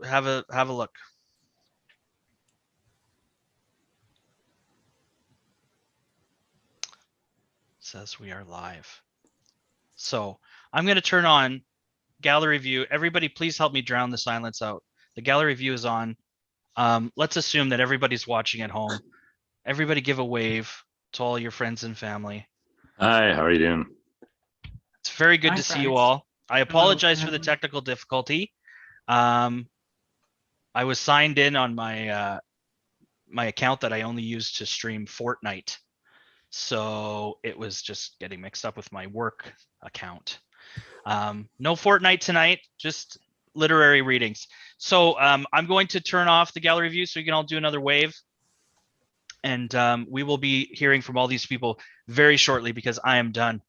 have a look. It says we are live. So I'm going to turn on gallery view. Everybody, please help me drown the silence out. The gallery view is on. Let's assume that everybody's watching at home. Everybody give a wave to all your friends and family. Hi, how are you doing? It's very good to see you all. I apologize for the technical difficulty. I was signed in on my my account that I only use to stream Fortnite. So it was just getting mixed up with my work account. No Fortnite tonight, just literary readings. So I'm going to turn off the gallery view so you can all do another wave. And we will be hearing from all these people very shortly because I am done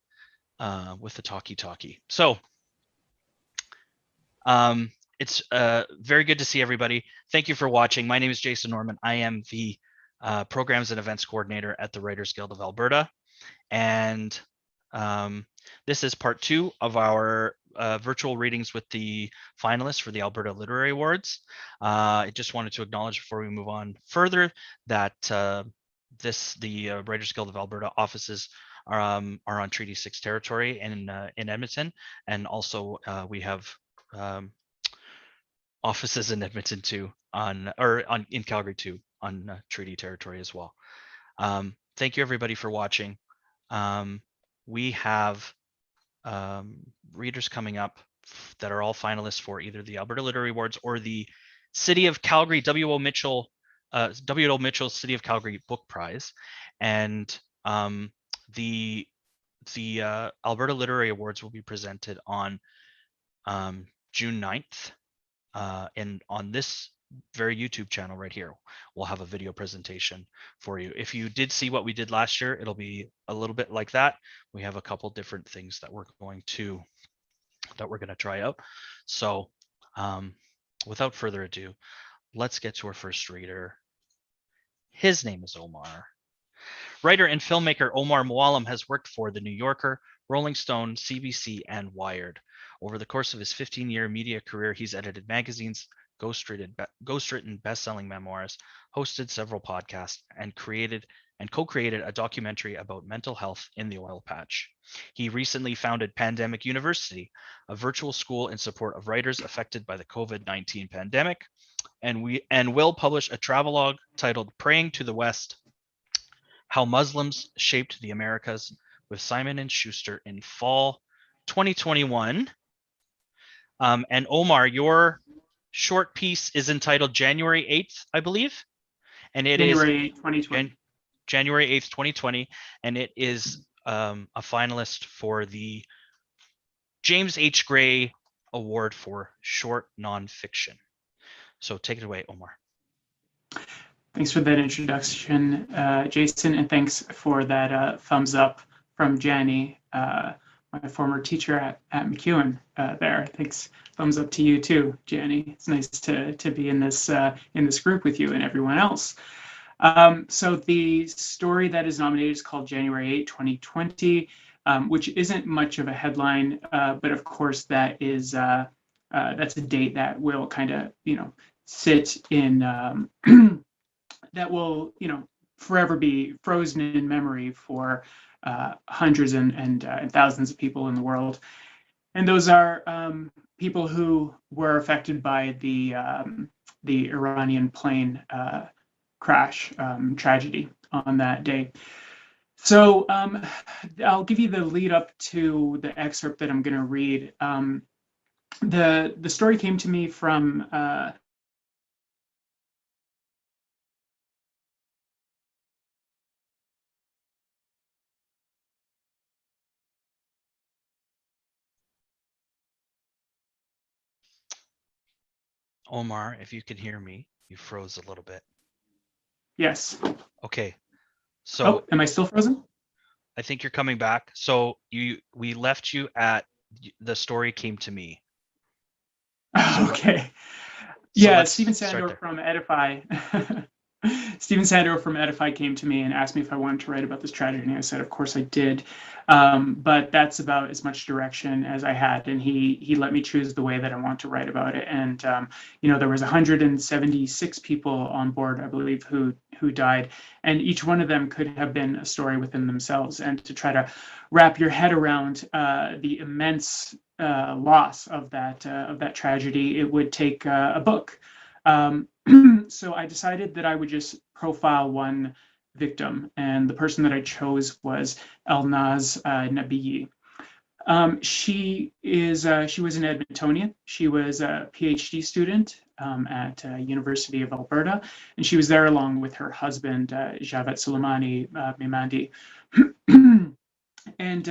with the talkie. So it's very good to see everybody. Thank you for watching. My name is Jason Norman. I am the Programs and Events Coordinator at the Writers Guild of Alberta. And this is part 2 of our virtual readings with the finalists for the Alberta Literary Awards. I just wanted to acknowledge before we move on further that the Writers Guild of Alberta offices are on Treaty 6 territory in Edmonton, and also we have offices in Edmonton too, in Calgary too, on treaty territory as well. Thank you everybody for watching. We have readers coming up that are all finalists for either the Alberta Literary Awards or the City of Calgary W.O. Mitchell City of Calgary Book Prize, and the Alberta Literary Awards will be presented on June 9th. And on this very YouTube channel right here, we'll have a video presentation for you. If you did see what we did last year, it'll be a little bit like that. We have a couple different things that we're going to try out. So without further ado, let's get to our first reader. His name is Omar. Writer and filmmaker Omar Mouallem has worked for The New Yorker, Rolling Stone, CBC, and Wired. Over the course of his 15-year media career, he's edited magazines, ghostwritten best-selling memoirs, hosted several podcasts, and co-created a documentary about mental health in the oil patch. He recently founded Pandemic University, a virtual school in support of writers affected by the COVID-19 pandemic, and will publish a travelogue titled Praying to the West: How Muslims Shaped the Americas with Simon & Schuster in fall 2021. And Omar, your short piece is entitled January 8th, I believe. And it January 8th, 2020. January 8th, 2020. And it is a finalist for the James H. Gray Award for Short Nonfiction. So take it away, Omar. Thanks for that introduction, Jason, and thanks for that thumbs up from Jannie, my former teacher at MacEwan there. Thanks, thumbs up to you too, Jannie. It's nice to be in this group with you and everyone else. So the story that is nominated is called January 8, 2020, which isn't much of a headline, but of course that is that's a date that will kind of sit in that will forever be frozen in memory for hundreds and thousands of people in the world. And those are people who were affected by the Iranian plane crash tragedy on that day. So I'll give you the lead up to the excerpt that I'm going to read. The story came to me from Omar, if you can hear me, you froze a little bit. Yes. Okay. So am I still frozen? I think you're coming back. So we left you at the story came to me. Okay. Yeah, Stephen Sandor from Edify Stephen Sandor from Edify came to me and asked me if I wanted to write about this tragedy, and I said, of course I did. But that's about as much direction as I had, and he let me choose the way that I want to write about it. And there was 176 people on board, I believe, who died, and each one of them could have been a story within themselves. And to try to wrap your head around the immense loss of that tragedy, it would take a book. So I decided that I would just profile one victim, and the person that I chose was Elnaz Nabiyi. She was an Edmontonian. She was a PhD student at University of Alberta, and she was there along with her husband, Javed Soleimani Mimandi. And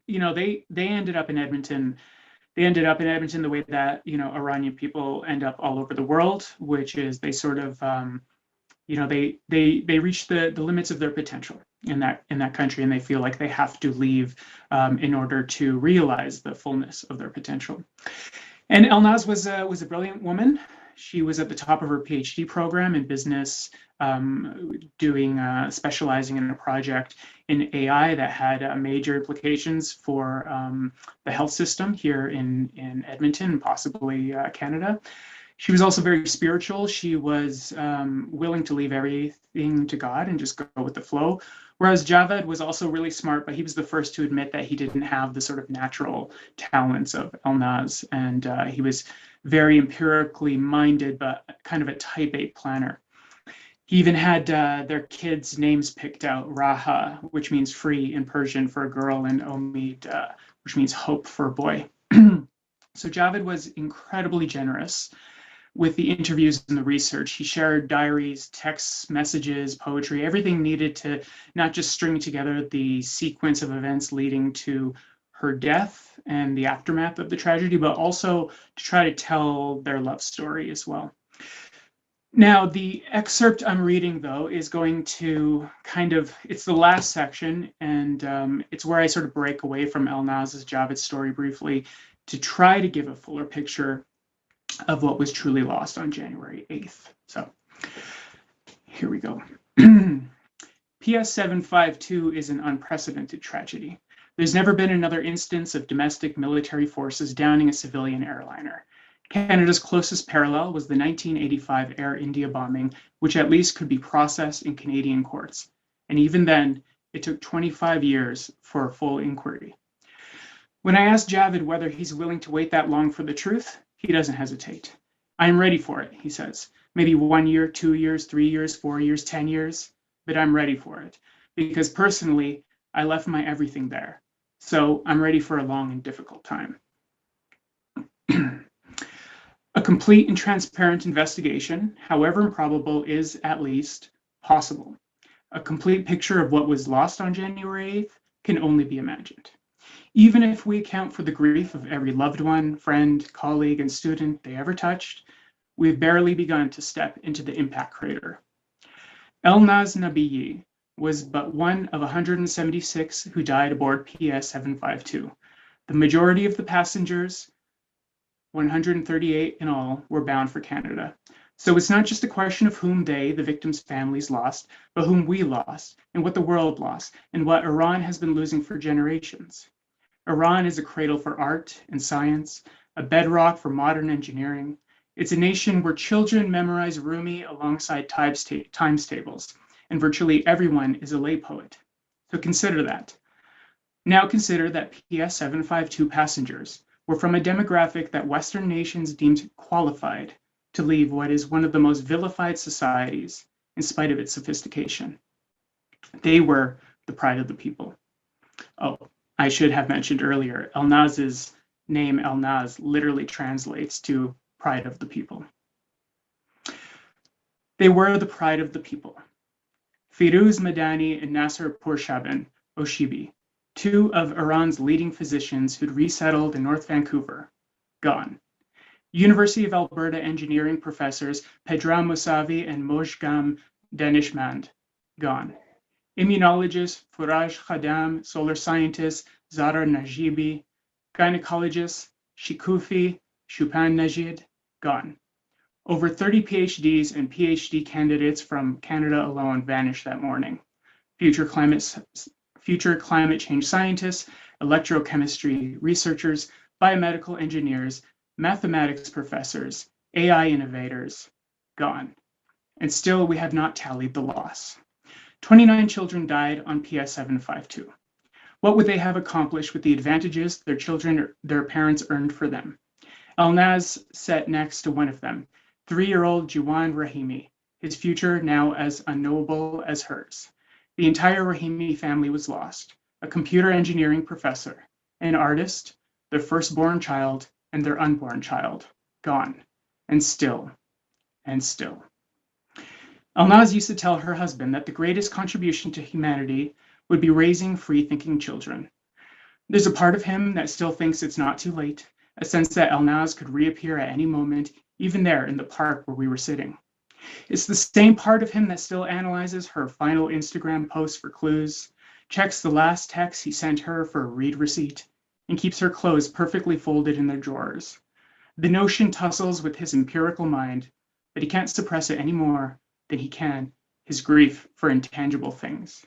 they ended up in Edmonton. They ended up in Edmonton the way that Iranian people end up all over the world, which is they sort of they reach the limits of their potential in that country, and they feel like they have to leave in order to realize the fullness of their potential. And Elnaz was a brilliant woman. She was at the top of her PhD program in business, specializing in a project in AI that had major implications for the health system here in Edmonton and possibly Canada. She was also very spiritual. She was willing to leave everything to God and just go with the flow. Whereas Javed was also really smart, but he was the first to admit that he didn't have the sort of natural talents of Elnaz. And he was very empirically minded, but kind of a type A planner. He even had their kids' names picked out: Raha, which means free in Persian for a girl, and Omid, which means hope for a boy. So Javed was incredibly generous with the interviews and the research. He shared diaries, texts, messages, poetry, everything needed to not just string together the sequence of events leading to her death and the aftermath of the tragedy, but also to try to tell their love story as well. Now, the excerpt I'm reading, though, is going to it's the last section, and it's where I sort of break away from Elnaz's Javed story briefly to try to give a fuller picture of what was truly lost on January 8th. So here we go. PS 752 is an unprecedented tragedy. There's never been another instance of domestic military forces downing a civilian airliner. Canada's closest parallel was the 1985 Air India bombing, which at least could be processed in Canadian courts. And even then, it took 25 years for a full inquiry. When I asked Javed whether he's willing to wait that long for the truth, he doesn't hesitate. I am ready for it, he says. Maybe 1 year, 2 years, 3 years, 4 years, 10 years, but I'm ready for it. Because personally, I left my everything there. So I'm ready for a long and difficult time. A complete and transparent investigation, however improbable, is at least possible. A complete picture of what was lost on January 8th can only be imagined. Even if we account for the grief of every loved one, friend, colleague, and student they ever touched, we've barely begun to step into the impact crater. Elnaz Nabiyi was but one of 176 who died aboard PS 752. The majority of the passengers, 138 in all, were bound for Canada. So it's not just a question of whom they, the victims' families, lost, but whom we lost, and what the world lost, and what Iran has been losing for generations. Iran is a cradle for art and science, a bedrock for modern engineering. It's a nation where children memorize Rumi alongside times tables, and virtually everyone is a lay poet. So consider that. Now consider that PS 752 passengers were from a demographic that Western nations deemed qualified to leave what is one of the most vilified societies, in spite of its sophistication. They were the pride of the people. Oh, I should have mentioned earlier, Elnaz's name, Elnaz, literally translates to pride of the people. They were the pride of the people. Firuz Madani and Nasser Purshaban Oshibi, two of Iran's leading physicians who'd resettled in North Vancouver, gone. University of Alberta engineering professors Pedram Mousavi and Mojgam Danishmand, gone. Immunologist Furaj Khadam, solar scientist Zahra Najibi, gynecologist Shikufi Shupan Najid, gone. Over 30 PhDs and PhD candidates from Canada alone vanished that morning. Future climate change scientists, electrochemistry researchers, biomedical engineers, mathematics professors, AI innovators, gone. And still we have not tallied the loss. 29 children died on PS 752. What would they have accomplished with the advantages their parents earned for them? Elnaz sat next to one of them, 3-year-old Juwan Rahimi, his future now as unknowable as hers. The entire Rahimi family was lost. A computer engineering professor, an artist, their firstborn child, and their unborn child, gone. And still, and still. Elnaz used to tell her husband that the greatest contribution to humanity would be raising free-thinking children. There's a part of him that still thinks it's not too late, a sense that Elnaz could reappear at any moment, even there in the park where we were sitting. It's the same part of him that still analyzes her final Instagram post for clues, checks the last text he sent her for a read receipt, and keeps her clothes perfectly folded in their drawers. The notion tussles with his empirical mind, but he can't suppress it any more than he can his grief for intangible things.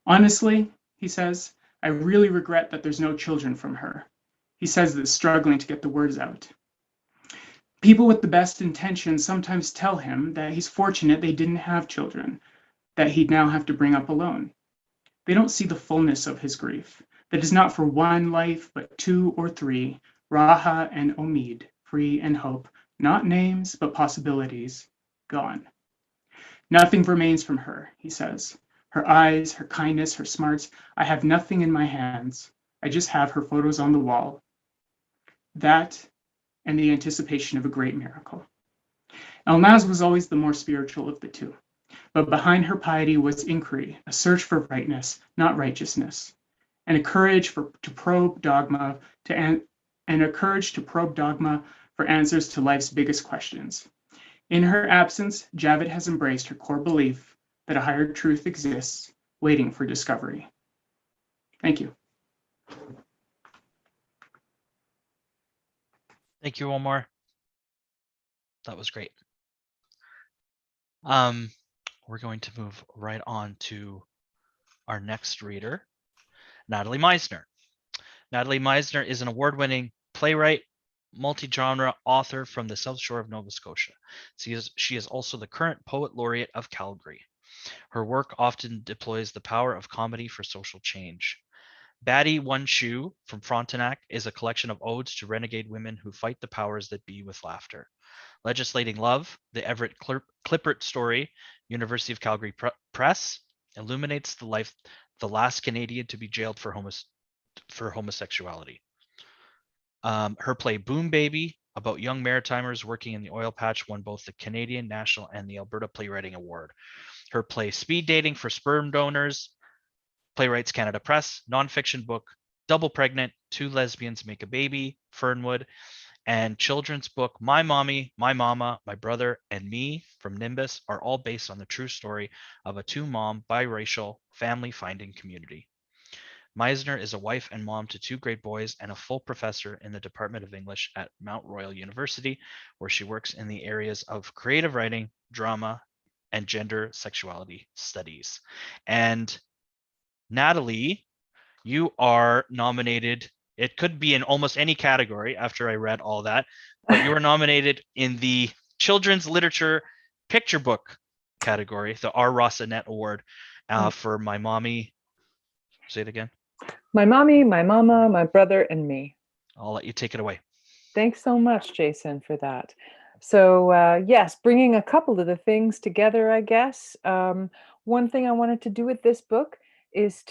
Honestly, he says, I really regret that there's no children from her. He says this, struggling to get the words out. People with the best intentions sometimes tell him that he's fortunate they didn't have children, that he'd now have to bring up alone. They don't see the fullness of his grief, that is not for one life, but 2 or 3, Raha and Omid, free and hope, not names, but possibilities, gone. Nothing remains from her, he says. Her eyes, her kindness, her smarts. I have nothing in my hands. I just have her photos on the wall. That and the anticipation of a great miracle. Elnaz was always the more spiritual of the two, but behind her piety was inquiry, a search for rightness, not righteousness, and a courage to probe dogma for answers to life's biggest questions. In her absence, Javed has embraced her core belief that a higher truth exists, waiting for discovery. Thank you. Thank you, Omar. That was great. We're going to move right on to our next reader, Natalie Meisner. Natalie Meisner is an award-winning playwright, multi-genre author from the South Shore of Nova Scotia. She is also the current Poet Laureate of Calgary. Her work often deploys the power of comedy for social change. Baddie One Shoe from Frontenac is a collection of odes to renegade women who fight the powers that be with laughter. Legislating Love, the Everett Clippert story, University of Calgary Press, illuminates the last Canadian to be jailed for homosexuality. Her play Boom Baby, about young maritimers working in the oil patch, won both the Canadian National and the Alberta Playwriting Award. Her play Speed Dating for Sperm Donors, Playwrights Canada Press, nonfiction book Double Pregnant, Two Lesbians Make a Baby, Fernwood, and children's book My Mommy, My Mama, My Brother, and Me from Nimbus are all based on the true story of a two-mom, biracial, family-finding community. Meisner is a wife and mom to 2 great boys and a full professor in the Department of English at Mount Royal University, where she works in the areas of creative writing, drama, and gender sexuality studies. And Natalie, you are nominated. It could be in almost any category after I read all that, but you were nominated in the Children's Literature Picture Book category, the R. Rossinet Award, for My Mommy. Say it again. My Mommy, My Mama, My Brother, and Me. I'll let you take it away. Thanks so much, Jason, for that. So yes, bringing a couple of the things together, I guess. One thing I wanted to do with this book is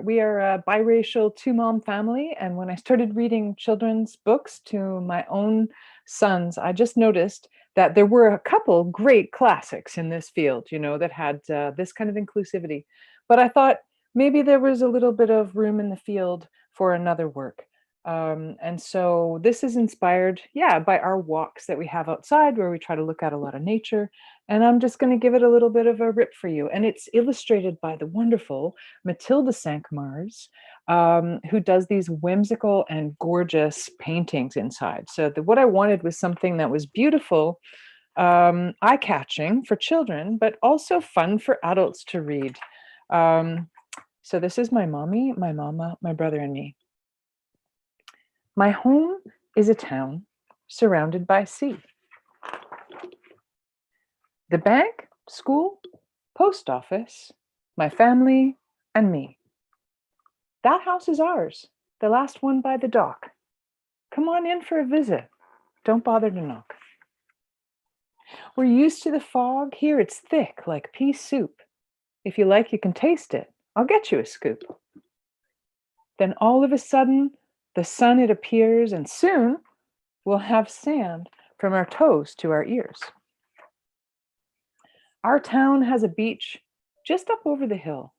we are a biracial 2-mom family. And when I started reading children's books to my own sons, I just noticed that there were a couple great classics in this field, that had this kind of inclusivity. But I thought maybe there was a little bit of room in the field for another work. And so this is inspired, by our walks that we have outside where we try to look at a lot of nature. And I'm just going to give it a little bit of a rip for you. And it's illustrated by the wonderful Matilda Cinq-Mars, who does these whimsical and gorgeous paintings inside. So what I wanted was something that was beautiful, eye-catching for children, but also fun for adults to read. So this is my mommy, my mama, my brother, and me. My home is a town surrounded by sea. The bank, school, post office, my family, and me. That house is ours, the last one by the dock. Come on in for a visit. Don't bother to knock. We're used to the fog. Here it's thick like pea soup. If you like, you can taste it. I'll get you a scoop. Then all of a sudden, the sun, it appears, and soon we'll have sand from our toes to our ears. Our town has a beach just up over the hill.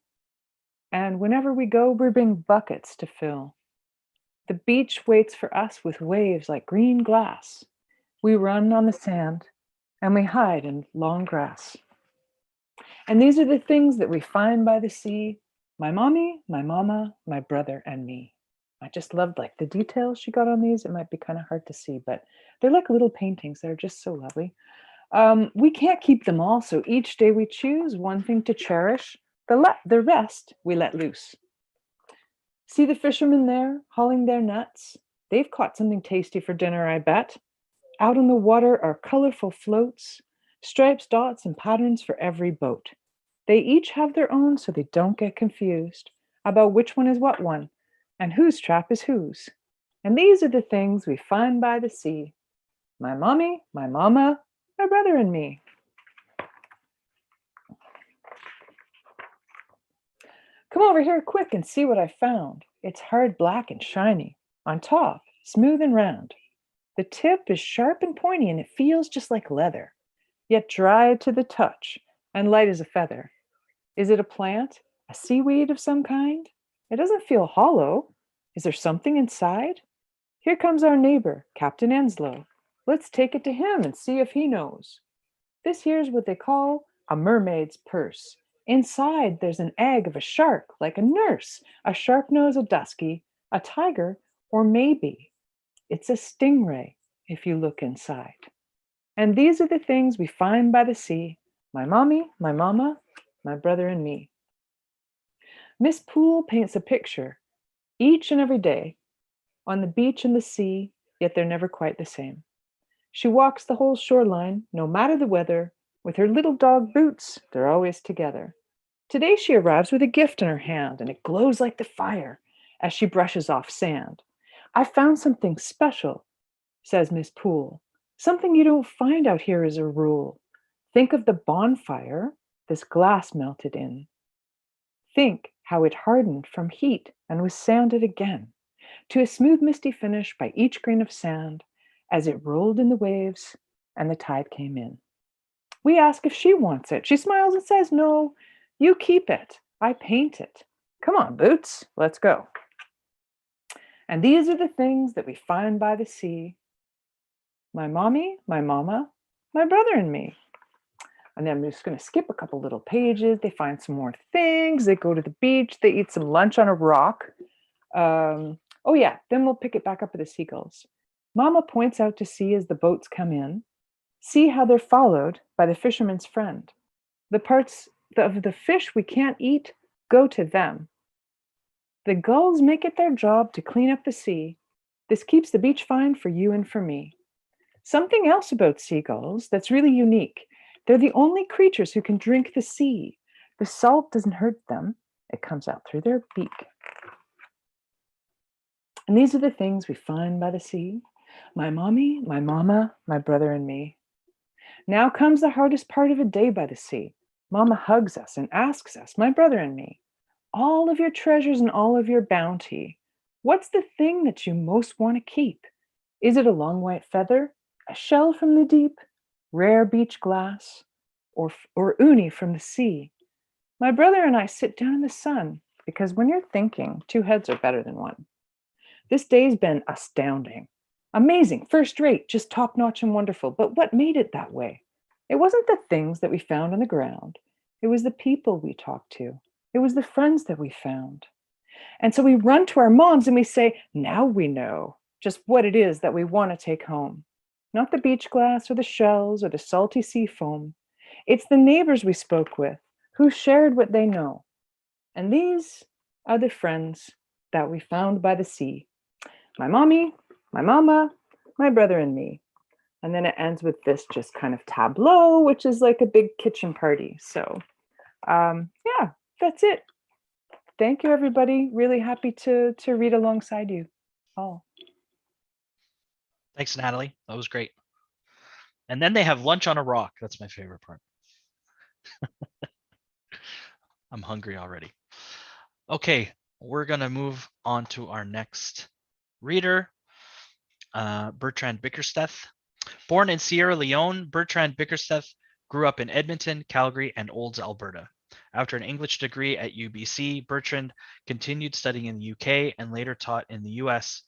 And whenever we go, we bring buckets to fill. The beach waits for us with waves like green glass. We run on the sand and we hide in long grass. And these are the things that we find by the sea. My mommy, my mama, my brother, and me. I just loved like the details she got on these. It might be kind of hard to see, but they're like little paintings. They're just so lovely. We can't keep them all, so each day we choose one thing to cherish. The rest we let loose. See the fishermen there hauling their nets? They've caught something tasty for dinner, I bet. Out on the water are colorful floats, stripes, dots, and patterns for every boat. They each have their own, so they don't get confused about which one is what one and whose trap is whose. And these are the things we find by the sea. My mommy, my mama, my brother, and me. Come over here quick and see what I found. It's hard, black, and shiny. On top, smooth and round. The tip is sharp and pointy, and it feels just like leather, yet dry to the touch and light as a feather. Is it a plant? A seaweed of some kind? It doesn't feel hollow. Is there something inside? Here comes our neighbor, Captain Enslow. Let's take it to him and see if he knows. This here's what they call a mermaid's purse. Inside, there's an egg of a shark, like a nurse, a sharp nose, a dusky, a tiger, or maybe it's a stingray if you look inside. And these are the things we find by the sea. My mommy, my mama, my brother, and me. Miss Poole paints a picture each and every day on the beach and the sea, yet they're never quite the same. She walks the whole shoreline, no matter the weather, with her little dog Boots. They're always together. Today she arrives with a gift in her hand, and it glows like the fire as she brushes off sand. I found something special, says Miss Poole. Something you don't find out here as a rule. Think of the bonfire this glass melted in. Think how it hardened from heat and was sanded again to a smooth, misty finish by each grain of sand as it rolled in the waves and the tide came in. We ask if she wants it. She smiles and says, no, you keep it. I paint it. Come on, Boots, let's go. And these are the things that we find by the sea. My mommy, my mama, my brother, and me. And then I'm just going to skip a couple little pages. They find some more things. They go to the beach. They eat some lunch on a rock. Then we'll pick it back up with the seagulls. Mama points out to sea as the boats come in. See how they're followed by the fisherman's friend. The parts of the fish we can't eat go to them. The gulls make it their job to clean up the sea. This keeps the beach fine for you and for me. Something else about seagulls that's really unique. They're the only creatures who can drink the sea. The salt doesn't hurt them. It comes out through their beak. And these are the things we find by the sea. My mommy, my mama, my brother, and me. Now comes the hardest part of a day by the sea. Mama hugs us and asks us, my brother and me, all of your treasures and all of your bounty. What's the thing that you most want to keep? Is it a long white feather, a shell from the deep, rare beach glass, or uni from the sea? My brother and I sit down in the sun because when you're thinking, two heads are better than one. This day's been astounding. Amazing, first rate, just top-notch and wonderful. But what made it that way? It wasn't the things that we found on the ground. It was the people we talked to. It was the friends that we found. And so we run to our moms and we say, now we know just what it is that we want to take home. Not the beach glass or the shells or the salty sea foam. It's the neighbors we spoke with who shared what they know. And these are the friends that we found by the sea. My mommy, my mama, my brother and me. And then it ends with this just kind of tableau, which is like a big kitchen party. So yeah, that's it. Thank you, everybody. Really happy to read alongside you all. Thanks, Natalie. That was great. And then they have lunch on a rock. That's my favorite part. I'm hungry already. Okay, we're going to move on to our next reader, Bertrand Bickersteth. Born in Sierra Leone, Bertrand Bickersteth grew up in Edmonton, Calgary, and Olds, Alberta. After an English degree at UBC, Bertrand continued studying in the UK and later taught in the US.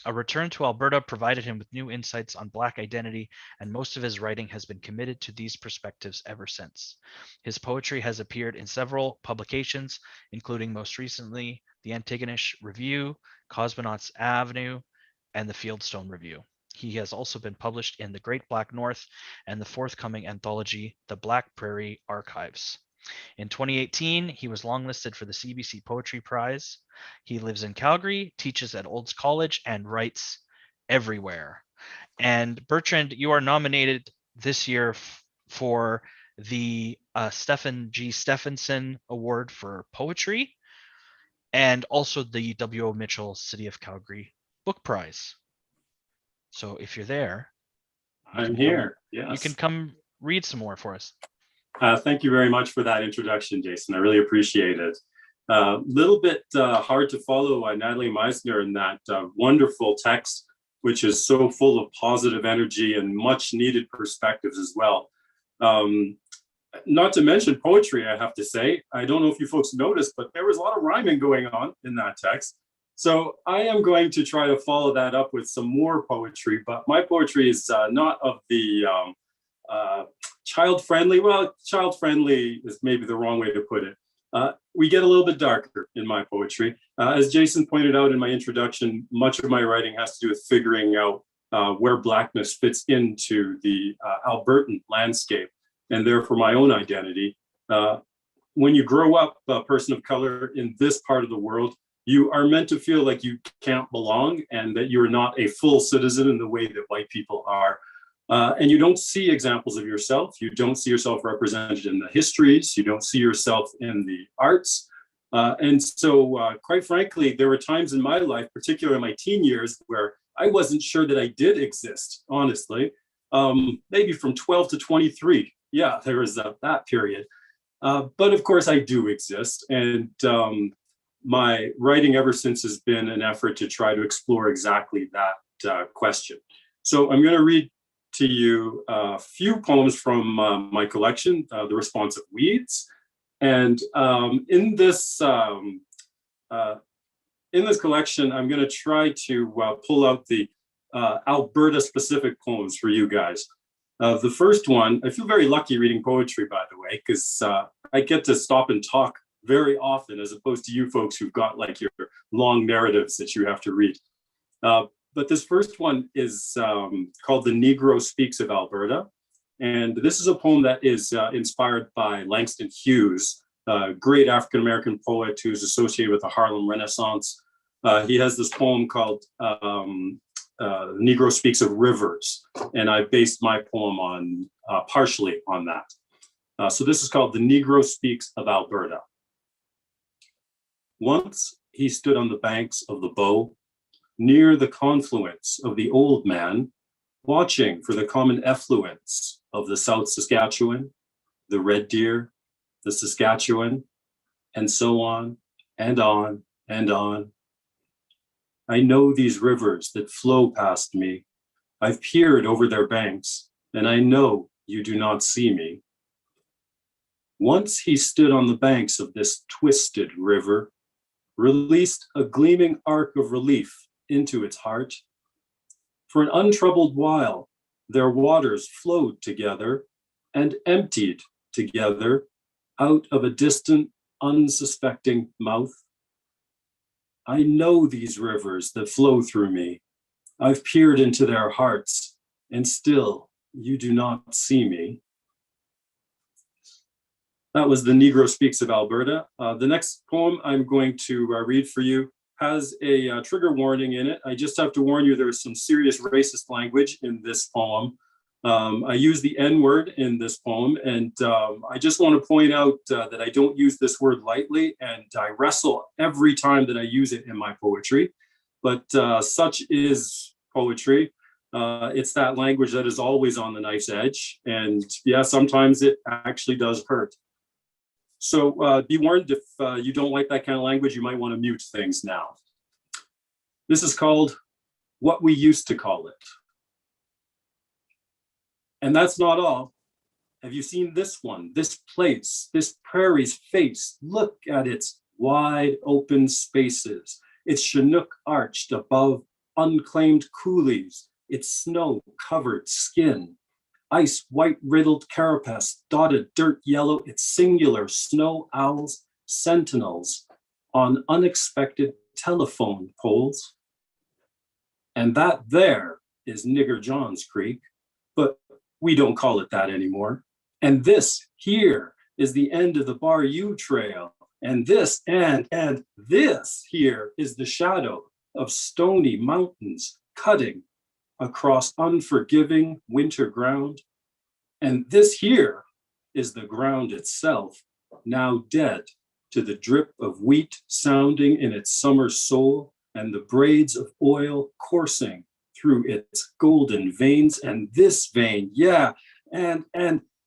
A return to Alberta provided him with new insights on Black identity, and most of his writing has been committed to these perspectives ever since. His poetry has appeared in several publications, including most recently the Antigonish Review, Cosmonauts Avenue, and the Fieldstone Review. He has also been published in the Great Black North and the forthcoming anthology, The Black Prairie Archives. In 2018, he was longlisted for the CBC Poetry Prize. He lives in Calgary, teaches at Olds College, and writes everywhere. And Bertrand, you are nominated this year for the Stephen G. Stephenson Award for Poetry and also the W.O. Mitchell City of Calgary Book Prize. So if you're there, I'm here. Yes. You can come read some more for us. Thank you very much for that introduction, Jason. I really appreciate it. Little bit hard to follow Natalie Meisner in that wonderful text, which is so full of positive energy and much needed perspectives as well. Not to mention poetry, I have to say. I don't know if you folks noticed, but there was a lot of rhyming going on in that text. So I am going to try to follow that up with some more poetry, but my poetry is not of the child-friendly. Well, child-friendly is maybe the wrong way to put it. We get a little bit darker in my poetry. As Jason pointed out in my introduction, much of my writing has to do with figuring out where Blackness fits into the Albertan landscape, and therefore my own identity. When you grow up a person of color in this part of the world, you are meant to feel like you can't belong and that you're not a full citizen in the way that white people are. And you don't see examples of yourself. You don't see yourself represented in the histories. You don't see yourself in the arts. And so, quite frankly, there were times in my life, particularly in my teen years, where I wasn't sure that I did exist, honestly. Maybe from 12 to 23. Yeah, there was that period. But of course, I do exist. And my writing ever since has been an effort to try to explore exactly that question. So I'm going to read to you a few poems from my collection, The Responsive Weeds. And in this collection, I'm going to try to pull out the Alberta-specific poems for you guys. The first one, I feel very lucky reading poetry, by the way, because I get to stop and talk very often, as opposed to you folks who've got like your long narratives that you have to read. But this first one is called The Negro Speaks of Alberta. And this is a poem that is inspired by Langston Hughes, a great African-American poet who's associated with the Harlem Renaissance. He has this poem called The Negro Speaks of Rivers. And I based my poem on partially on that. So this is called The Negro Speaks of Alberta. Once he stood on the banks of the Bow, near the confluence of the Old Man, watching for the common effluence of the South Saskatchewan, the Red Deer, the Saskatchewan, and so on and on and on. I know these rivers that flow past me. I've peered over their banks, and I know you do not see me. Once he stood on the banks of this twisted river, released a gleaming arc of relief into its heart. For an untroubled while, their waters flowed together and emptied together out of a distant, unsuspecting mouth. I know these rivers that flow through me. I've peered into their hearts, and still you do not see me. That was The Negro Speaks of Alberta. The next poem I'm going to read for you has a trigger warning in it. I just have to warn you, there's some serious racist language in this poem. I use the N word in this poem, and I just want to point out that I don't use this word lightly, and I wrestle every time that I use it in my poetry. But such is poetry. It's that language that is always on the knife's edge. And yeah, sometimes it actually does hurt. So be warned, if you don't like that kind of language, you might want to mute things now. This is called What We Used to Call It. And that's not all. Have you seen this one, this place, this prairie's face? Look at its wide open spaces, its chinook arched above unclaimed coulees, its snow-covered skin, ice white riddled carapace, dotted dirt yellow, its singular snow owls, sentinels on unexpected telephone poles. And that there is Nigger John's Creek, but we don't call it that anymore. And this here is the end of the Bar U Trail. And this and this here is the shadow of stony mountains cutting across unforgiving winter ground. And this here is the ground itself, now dead to the drip of wheat sounding in its summer soul and the braids of oil coursing through its golden veins. And this vein, yeah, and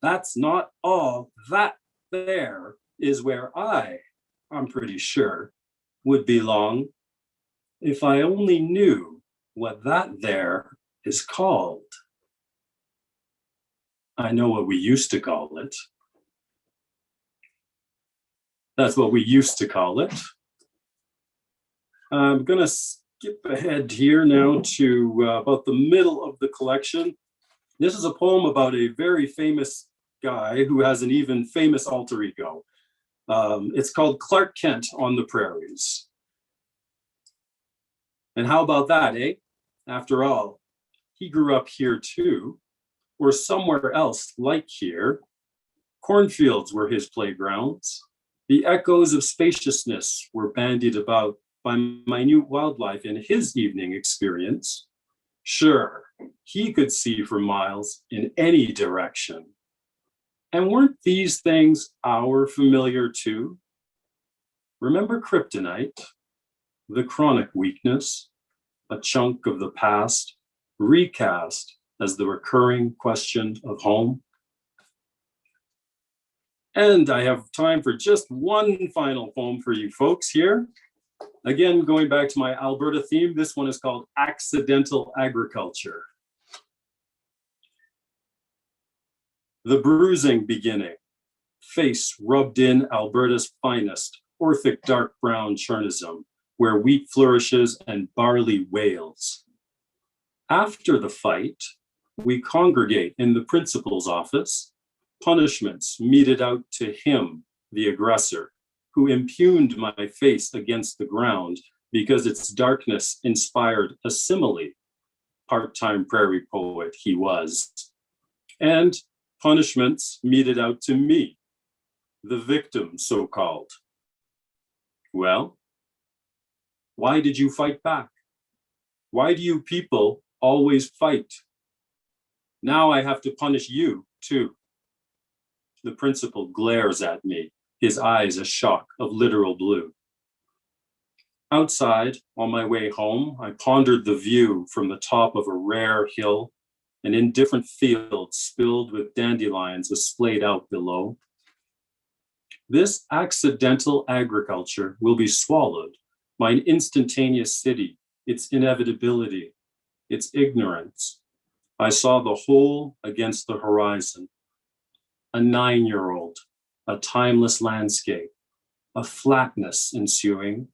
that's not all. That there is where I'm pretty sure, would belong if I only knew what that there is called. I know what we used to call it. That's what we used to call it. I'm gonna skip ahead here now to about the middle of the collection. This is a poem about a very famous guy who has an even famous alter ego. It's called Clark Kent on the Prairies. And how about that, eh? After all, he grew up here too, or somewhere else like here. Cornfields were his playgrounds. The echoes of spaciousness were bandied about by minute wildlife in his evening experience. Sure, he could see for miles in any direction. And weren't these things our familiar too? Remember kryptonite, the chronic weakness, a chunk of the past, recast as the recurring question of home? And I have time for just one final poem for you folks here. Again, going back to my Alberta theme, this one is called Accidental Agriculture. The bruising beginning, face rubbed in Alberta's finest, orthic dark brown chernism, where wheat flourishes and barley wails. After the fight, we congregate in the principal's office, punishments meted out to him, the aggressor, who impugned my face against the ground because its darkness inspired a simile, part-time prairie poet he was. And punishments meted out to me, the victim so-called. Well, why did you fight back? Why do you people always fight? Now I have to punish you too. The principal glares at me, his eyes a shock of literal blue. Outside, on my way home, I pondered the view from the top of a rare hill, and indifferent fields spilled with dandelions displayed out below. This accidental agriculture will be swallowed by an instantaneous city, its inevitability, its ignorance. I saw the whole against the horizon, a 9-year-old, a timeless landscape, a flatness ensuing,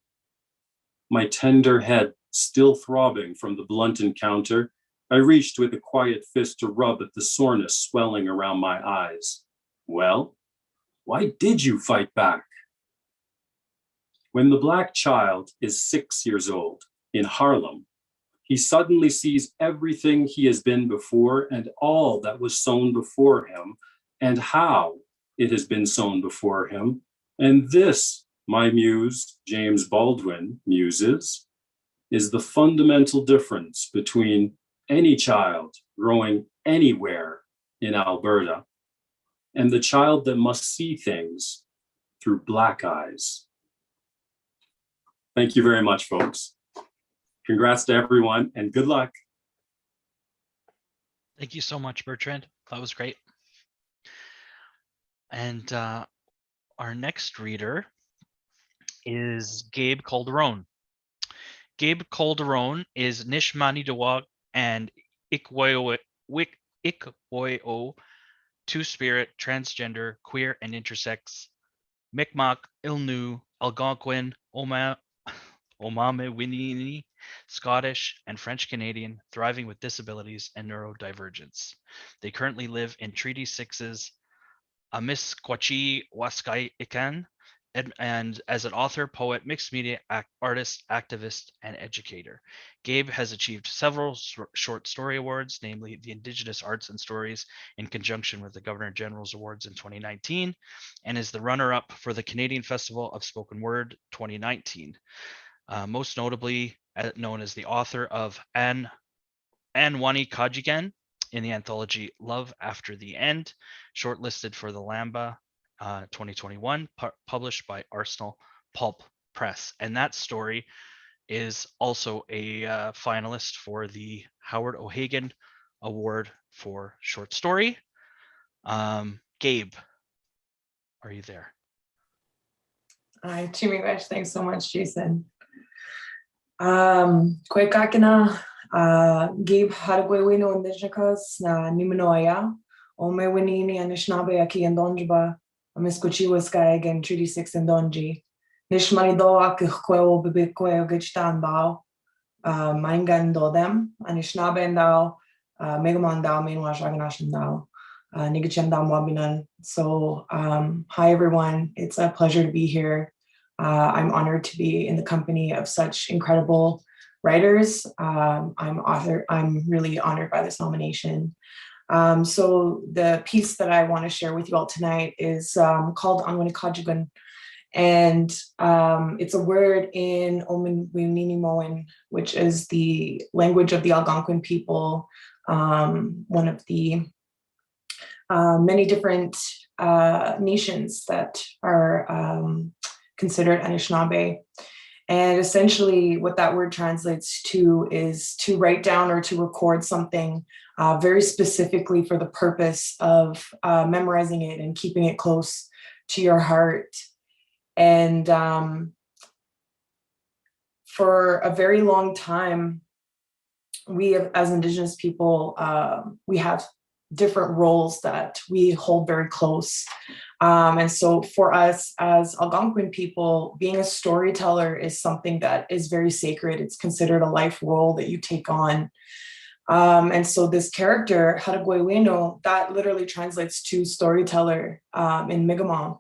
My tender head still throbbing from the blunt encounter, I reached with a quiet fist to rub at the soreness swelling around my eyes. Well, why did you fight back? When the Black child is 6 years old in Harlem, he suddenly sees everything he has been before and all that was sown before him and how it has been sown before him. And this, my muse, James Baldwin, muses, is the fundamental difference between any child growing anywhere in Alberta and the child that must see things through Black eyes. Thank you very much, folks. Congrats to everyone and good luck. Thank you so much, Bertrand. That was great. And our next reader is Gabe Calderon. Gabe Calderon is Nishmanidawa and Ikwoyo, two-spirit, transgender, queer, and intersex, Mi'kmaq, Ilnu, Algonquin, Omamewinini, Scottish, and French Canadian, thriving with disabilities and neurodivergence. They currently live in Treaty 6's Amisquachi Waskai Ikan, and as an author, poet, mixed media artist, activist, and educator. Gabe has achieved several short story awards, namely the Indigenous Arts and Stories in conjunction with the Governor General's Awards in 2019, and is the runner-up for the Canadian Festival of Spoken Word 2019. Most notably known as the author of Anwani Kajigan in the anthology Love After the End, shortlisted for the Lamba 2021, published by Arsenal Pulp Press. And that story is also a finalist for the Howard O'Hagan Award for Short Story. Gabe, are you there? Hi, Chimiwesh. Thanks so much, Jason. Kwe kakina Gabe Haragwewino Indigenous na Nimanoya, Ome Winini Anishinaabe Aki and Donjiba, Amisquachi Waskai again, Treaty 6 and Donji. Nishmani do Akikweo Bibikwe Gichtan Dao, Mangan do them, Anishinaabe and Dao, Megaman Dao, Mainwash Aganashan Dao, Nigachem Dao Wabinan. So, hi everyone. It's a pleasure to be here. I'm honored to be in the company of such incredible writers. I'm really honored by this nomination. So the piece that I want to share with you all tonight is called Anwani Kajugan. And it's a word in Ominwinimoan, which is the language of the Algonquin people, one of the many different nations that are considered Anishinaabe. And essentially what that word translates to is to write down or to record something very specifically for the purpose of memorizing it and keeping it close to your heart. And for a very long time, we have, as Indigenous people, we have different roles that we hold very close. And so for us as Algonquin people, being a storyteller is something that is very sacred. It's considered a life role that you take on. And so this character, Haragweweno, that literally translates to storyteller in Mi'kmaq.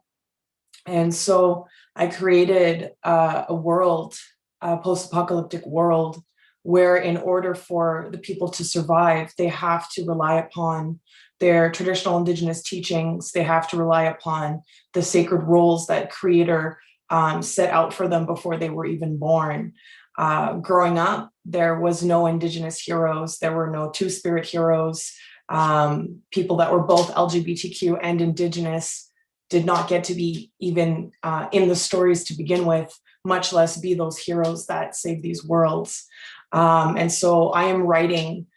And so I created a world, a post-apocalyptic world, where in order for the people to survive, they have to rely upon their traditional Indigenous teachings. They have to rely upon the sacred roles that Creator set out for them before they were even born. Growing up, there was no Indigenous heroes. There were no two-spirit heroes. People that were both LGBTQ and Indigenous did not get to be even in the stories to begin with, much less be those heroes that save these worlds. And so I am writing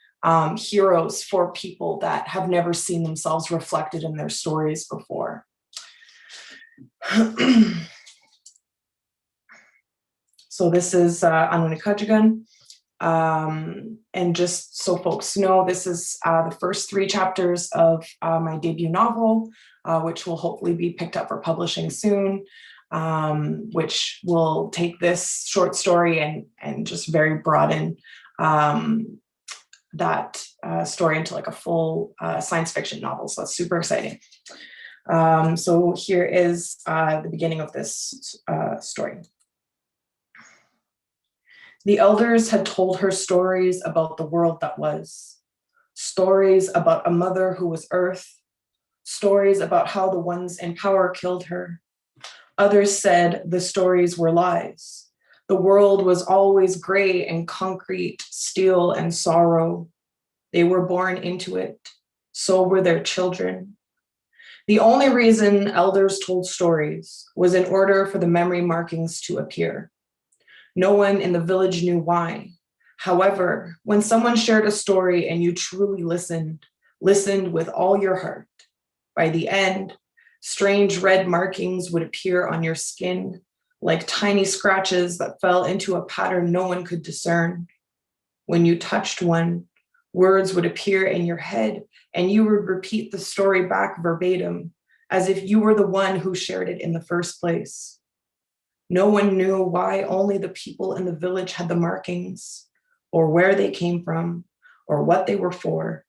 heroes for people that have never seen themselves reflected in their stories before. So this is Anwani Kajugan. And just so folks know, this is the first 3 chapters of my debut novel, which will hopefully be picked up for publishing soon. which will take this short story and just very broaden that story into like a full science fiction novel. So that's super exciting. So here is the beginning of this story. The elders had told her stories about the world that was, stories about a mother who was Earth, stories about how the ones in power killed her. Others said the stories were lies. The world was always gray and concrete, steel and sorrow. They were born into it. So were their children. The only reason elders told stories was in order for the memory markings to appear. No one in the village knew why. However, when someone shared a story and you truly listened with all your heart, by the end, strange red markings would appear on your skin, like tiny scratches that fell into a pattern no one could discern. When you touched one, words would appear in your head and you would repeat the story back verbatim, as if you were the one who shared it in the first place. No one knew why only the people in the village had the markings, or where they came from, or what they were for,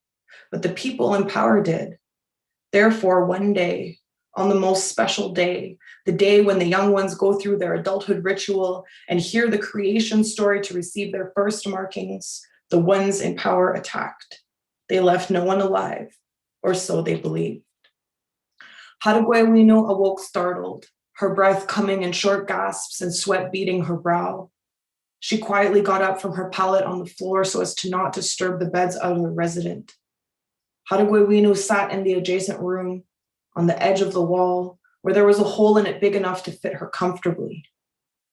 but the people in power did. Therefore, one day, on the most special day, the day when the young ones go through their adulthood ritual and hear the creation story to receive their first markings, the ones in power attacked. They left no one alive, or so they believed. Hadagwewinu awoke startled, her breath coming in short gasps and sweat beading her brow. She quietly got up from her pallet on the floor so as to not disturb the beds of the resident. Hadagwewinu sat in the adjacent room, on the edge of the wall, where there was a hole in it big enough to fit her comfortably.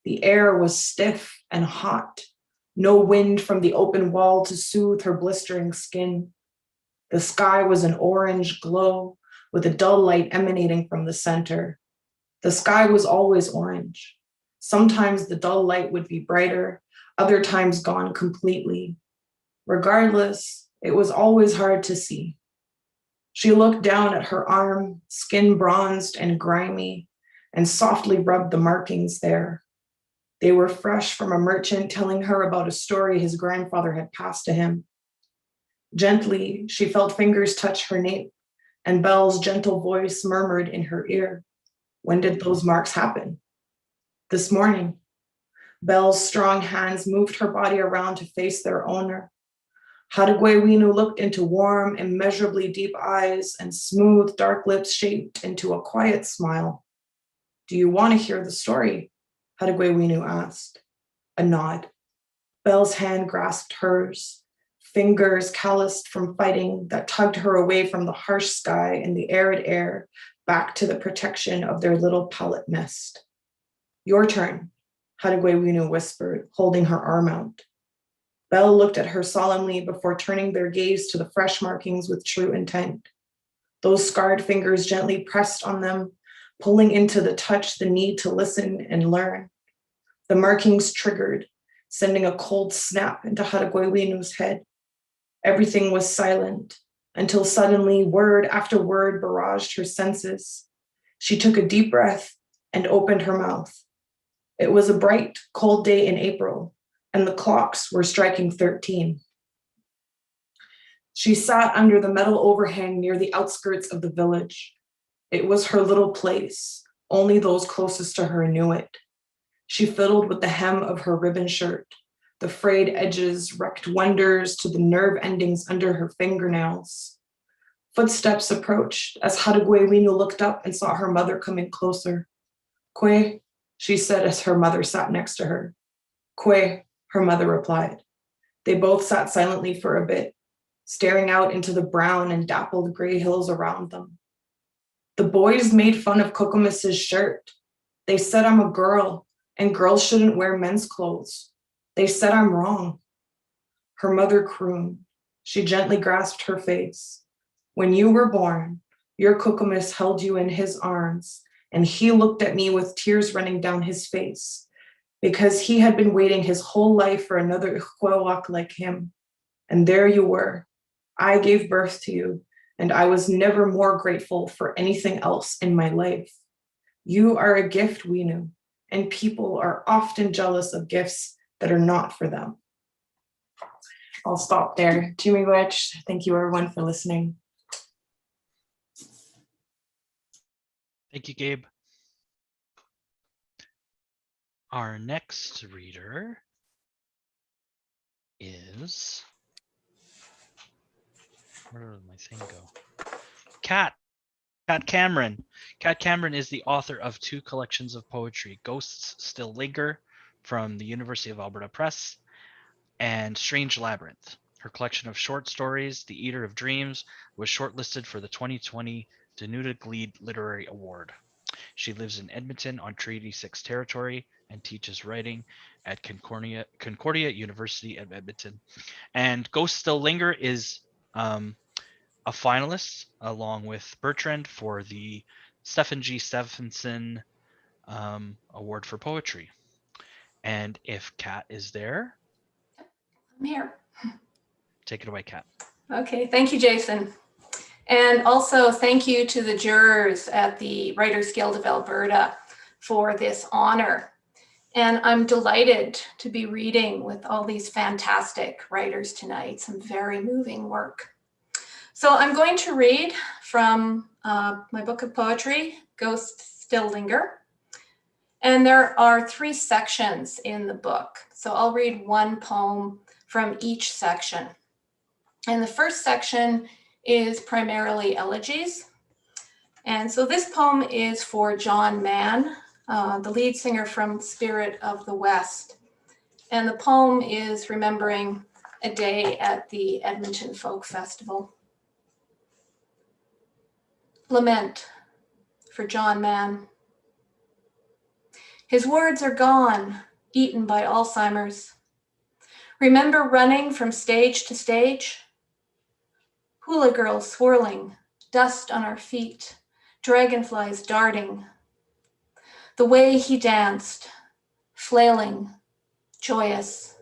The air was stiff and hot, no wind from the open wall to soothe her blistering skin. The sky was an orange glow with a dull light emanating from the center. The sky was always orange. Sometimes the dull light would be brighter, other times gone completely. Regardless, it was always hard to see. She looked down at her arm, skin bronzed and grimy, and softly rubbed the markings there. They were fresh from a merchant telling her about a story his grandfather had passed to him. Gently, she felt fingers touch her nape, and Belle's gentle voice murmured in her ear, "When did those marks happen?" "This morning." Belle's strong hands moved her body around to face their owner. Hadagwewinu looked into warm, immeasurably deep eyes and smooth, dark lips shaped into a quiet smile. "Do you want to hear the story?" Hadagwewinu asked. A nod. Belle's hand grasped hers, fingers calloused from fighting that tugged her away from the harsh sky and the arid air back to the protection of their little pallet nest. "Your turn," Hadagwewinu whispered, holding her arm out. Belle looked at her solemnly before turning their gaze to the fresh markings with true intent. Those scarred fingers gently pressed on them, pulling into the touch the need to listen and learn. The markings triggered, sending a cold snap into Hadagwewinu's head. Everything was silent until suddenly word after word barraged her senses. She took a deep breath and opened her mouth. It was a bright, cold day in April, and the clocks were striking 13. She sat under the metal overhang near the outskirts of the village. It was her little place. Only those closest to her knew it. She fiddled with the hem of her ribbon shirt. The frayed edges wreaked wonders to the nerve endings under her fingernails. Footsteps approached as Hadagwewinu looked up and saw her mother coming closer. "Kwe," she said as her mother sat next to her. "Kwe," her mother replied. They both sat silently for a bit, staring out into the brown and dappled gray hills around them. "The boys made fun of Kokomis's shirt. They said I'm a girl and girls shouldn't wear men's clothes. They said I'm wrong." Her mother crooned. She gently grasped her face. "When you were born, your Kokomis held you in his arms, and he looked at me with tears running down his face, because he had been waiting his whole life for another Ikwewak like him. And there you were. I gave birth to you, and I was never more grateful for anything else in my life. You are a gift we knew, and people are often jealous of gifts that are not for them. I'll stop there. Jimmy Witch, thank you everyone for listening. Thank you, Gabe. Our next reader is, where did my thing go? Kat Cameron. Kat Cameron is the author of 2 collections of poetry, Ghosts Still Linger from the University of Alberta Press and Strange Labyrinth. Her collection of short stories, The Eater of Dreams, was shortlisted for the 2020 Danuta Gleed Literary Award. She lives in Edmonton on Treaty 6 territory and teaches writing at Concordia University of Edmonton. And Ghosts Still Linger is a finalist along with Bertrand for the Stephen G. Stephenson Award for Poetry. And if Kat is there, I'm here. take it away, Kat. Okay, thank you, Jason. And also thank you to the jurors at the Writers Guild of Alberta for this honor. And I'm delighted to be reading with all these fantastic writers tonight, some very moving work. So I'm going to read from my book of poetry, Ghosts Still Linger. And there are 3 sections in the book. So I'll read one poem from each section. And the first section is primarily elegies. And so this poem is for John Mann, the lead singer from Spirit of the West. And the poem is remembering a day at the Edmonton Folk Festival. Lament for John Mann. His words are gone, eaten by Alzheimer's. Remember running from stage to stage? Hula girls swirling, dust on our feet, dragonflies darting. The way he danced, flailing, joyous.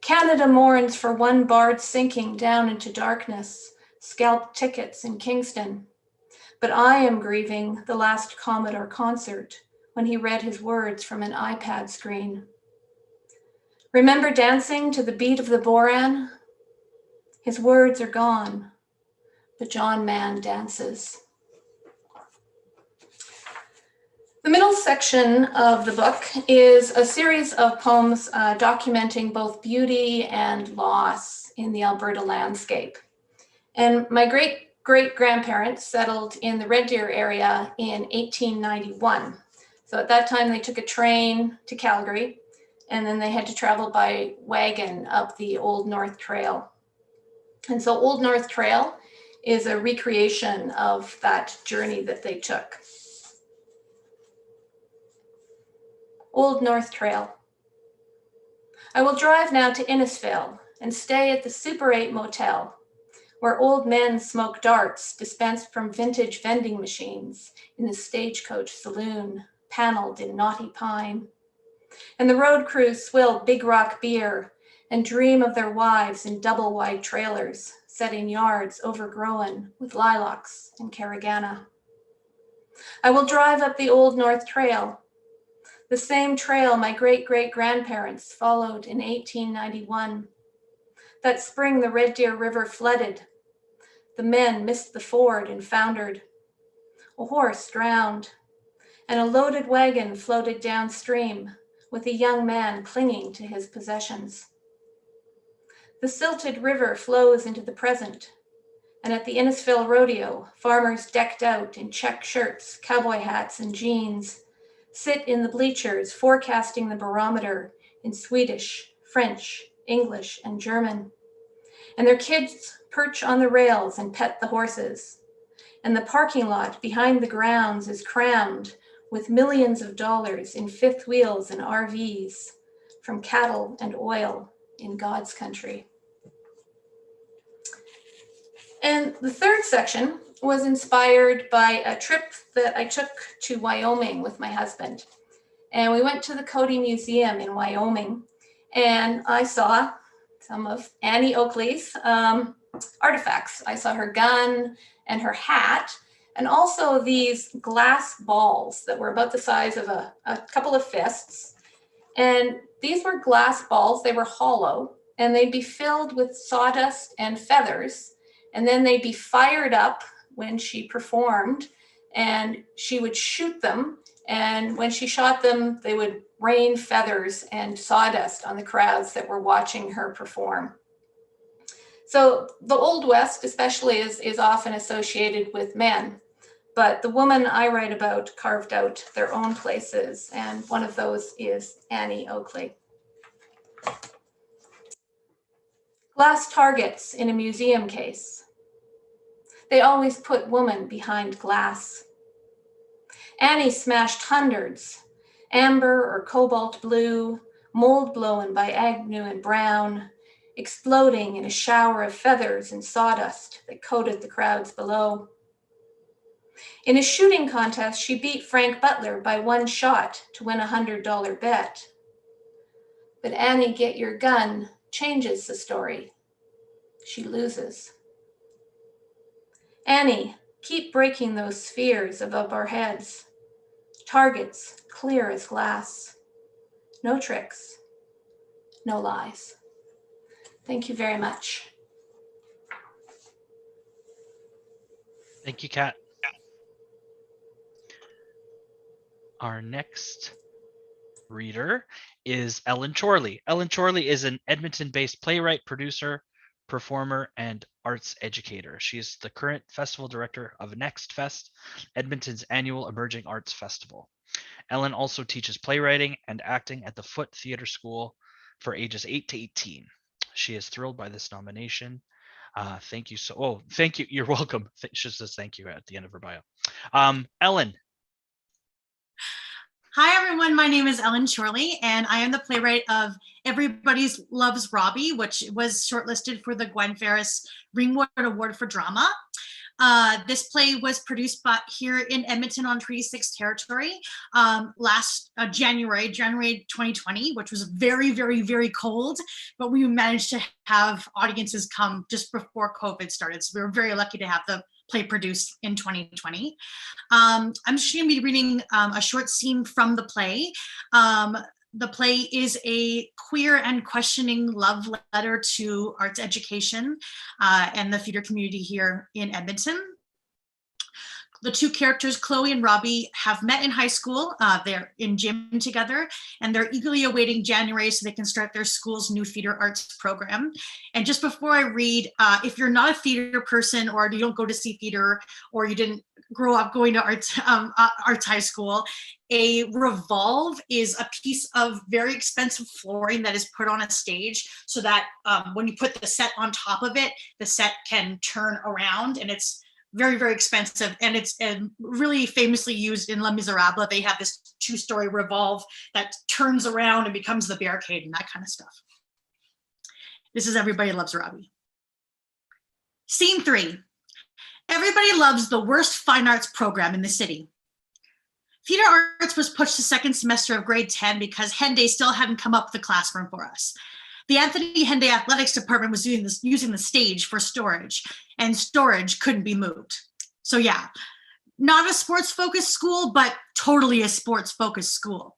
Canada mourns for one bard sinking down into darkness, scalped tickets in Kingston. But I am grieving the last Commodore concert when he read his words from an iPad screen. Remember dancing to the beat of the Boran? His words are gone, but John Mann dances. The middle section of the book is a series of poems documenting both beauty and loss in the Alberta landscape. And my great-great-grandparents settled in the Red Deer area in 1891. So at that time, they took a train to Calgary, and then they had to travel by wagon up the Old North Trail. And so Old North Trail is a recreation of that journey that they took. Old North Trail. I will drive now to Innisfail and stay at the Super 8 Motel, where old men smoke darts dispensed from vintage vending machines in the Stagecoach Saloon, paneled in knotty pine. And the road crews swill Big Rock beer and dream of their wives in double-wide trailers, set in yards overgrown with lilacs and carragana. I will drive up the Old North Trail, the same trail my great-great-grandparents followed in 1891. That spring the Red Deer River flooded. The men missed the ford and foundered. A horse drowned, and a loaded wagon floated downstream with a young man clinging to his possessions. The silted river flows into the present, and at the Innisfail Rodeo, farmers decked out in check shirts, cowboy hats, and jeans sit in the bleachers forecasting the barometer in Swedish, French, English, and German. And their kids perch on the rails and pet the horses. And the parking lot behind the grounds is crammed with millions of dollars in fifth wheels and RVs from cattle and oil in God's country. And the third section was inspired by a trip that I took to Wyoming with my husband. And we went to the Cody Museum in Wyoming, and I saw some of Annie Oakley's artifacts. I saw her gun and her hat, and also these glass balls that were about the size of a couple of fists. And these were glass balls, they were hollow, and they'd be filled with sawdust and feathers, and then they'd be fired up when she performed, and she would shoot them, and when she shot them, they would rain feathers and sawdust on the crowds that were watching her perform. So the Old West especially is often associated with men, but the woman I write about carved out their own places, and one of those is Annie Oakley. Glass targets in a museum case. They always put woman behind glass. Annie smashed hundreds, amber or cobalt blue, mold blown by Agnew and Brown, exploding in a shower of feathers and sawdust that coated the crowds below. In a shooting contest, she beat Frank Butler by one shot to win a $100 bet. But Annie Get Your Gun changes the story. She loses. Annie, keep breaking those spheres above our heads. Targets clear as glass. No tricks, no lies. Thank you very much. Thank you, Kat. Our next reader is Ellen Chorley. Ellen Chorley is an Edmonton-based playwright, producer, performer, and arts educator. She is the current festival director of Next Fest, Edmonton's annual emerging arts festival. Ellen also teaches playwriting and acting at the Foot Theatre School for ages 8 to 18. She is thrilled by this nomination. Thank you. Thank you. You're welcome. She says thank you at the end of her bio. Ellen. Hi, everyone. My name is Ellen Chorley, and I am the playwright of Everybody Loves Robbie, which was shortlisted for the Gwen Ferris Ringwood Award for Drama. This play was produced here in Edmonton on Treaty 6 territory last January 2020, which was very, very, very cold, but we managed to have audiences come just before COVID started. So we were very lucky to have the play produced in 2020. I'm just going to be reading a short scene from the play. The play is a queer and questioning love letter to arts education and the theater community here in Edmonton. The two characters, Chloe and Robbie, have met in high school. They're in gym together, and they're eagerly awaiting January so they can start their school's new theater arts program. And just before I read, if you're not a theater person, or you don't go to see theater, or you didn't grow up going to arts high school, a revolve is a piece of very expensive flooring that is put on a stage so that when you put the set on top of it, the set can turn around, and it's very, very expensive. And it's really famously used in Les Miserables. They have this 2-story revolve that turns around and becomes the barricade and that kind of stuff. This is Everybody Loves Robbie. Scene 3. Everybody loves the worst fine arts program in the city. Theater arts was pushed to second semester of grade 10 because Henday still hadn't come up with a classroom for us. The Anthony Henday Athletics Department was using the stage for storage, and storage couldn't be moved. So yeah, not a sports-focused school, but totally a sports-focused school.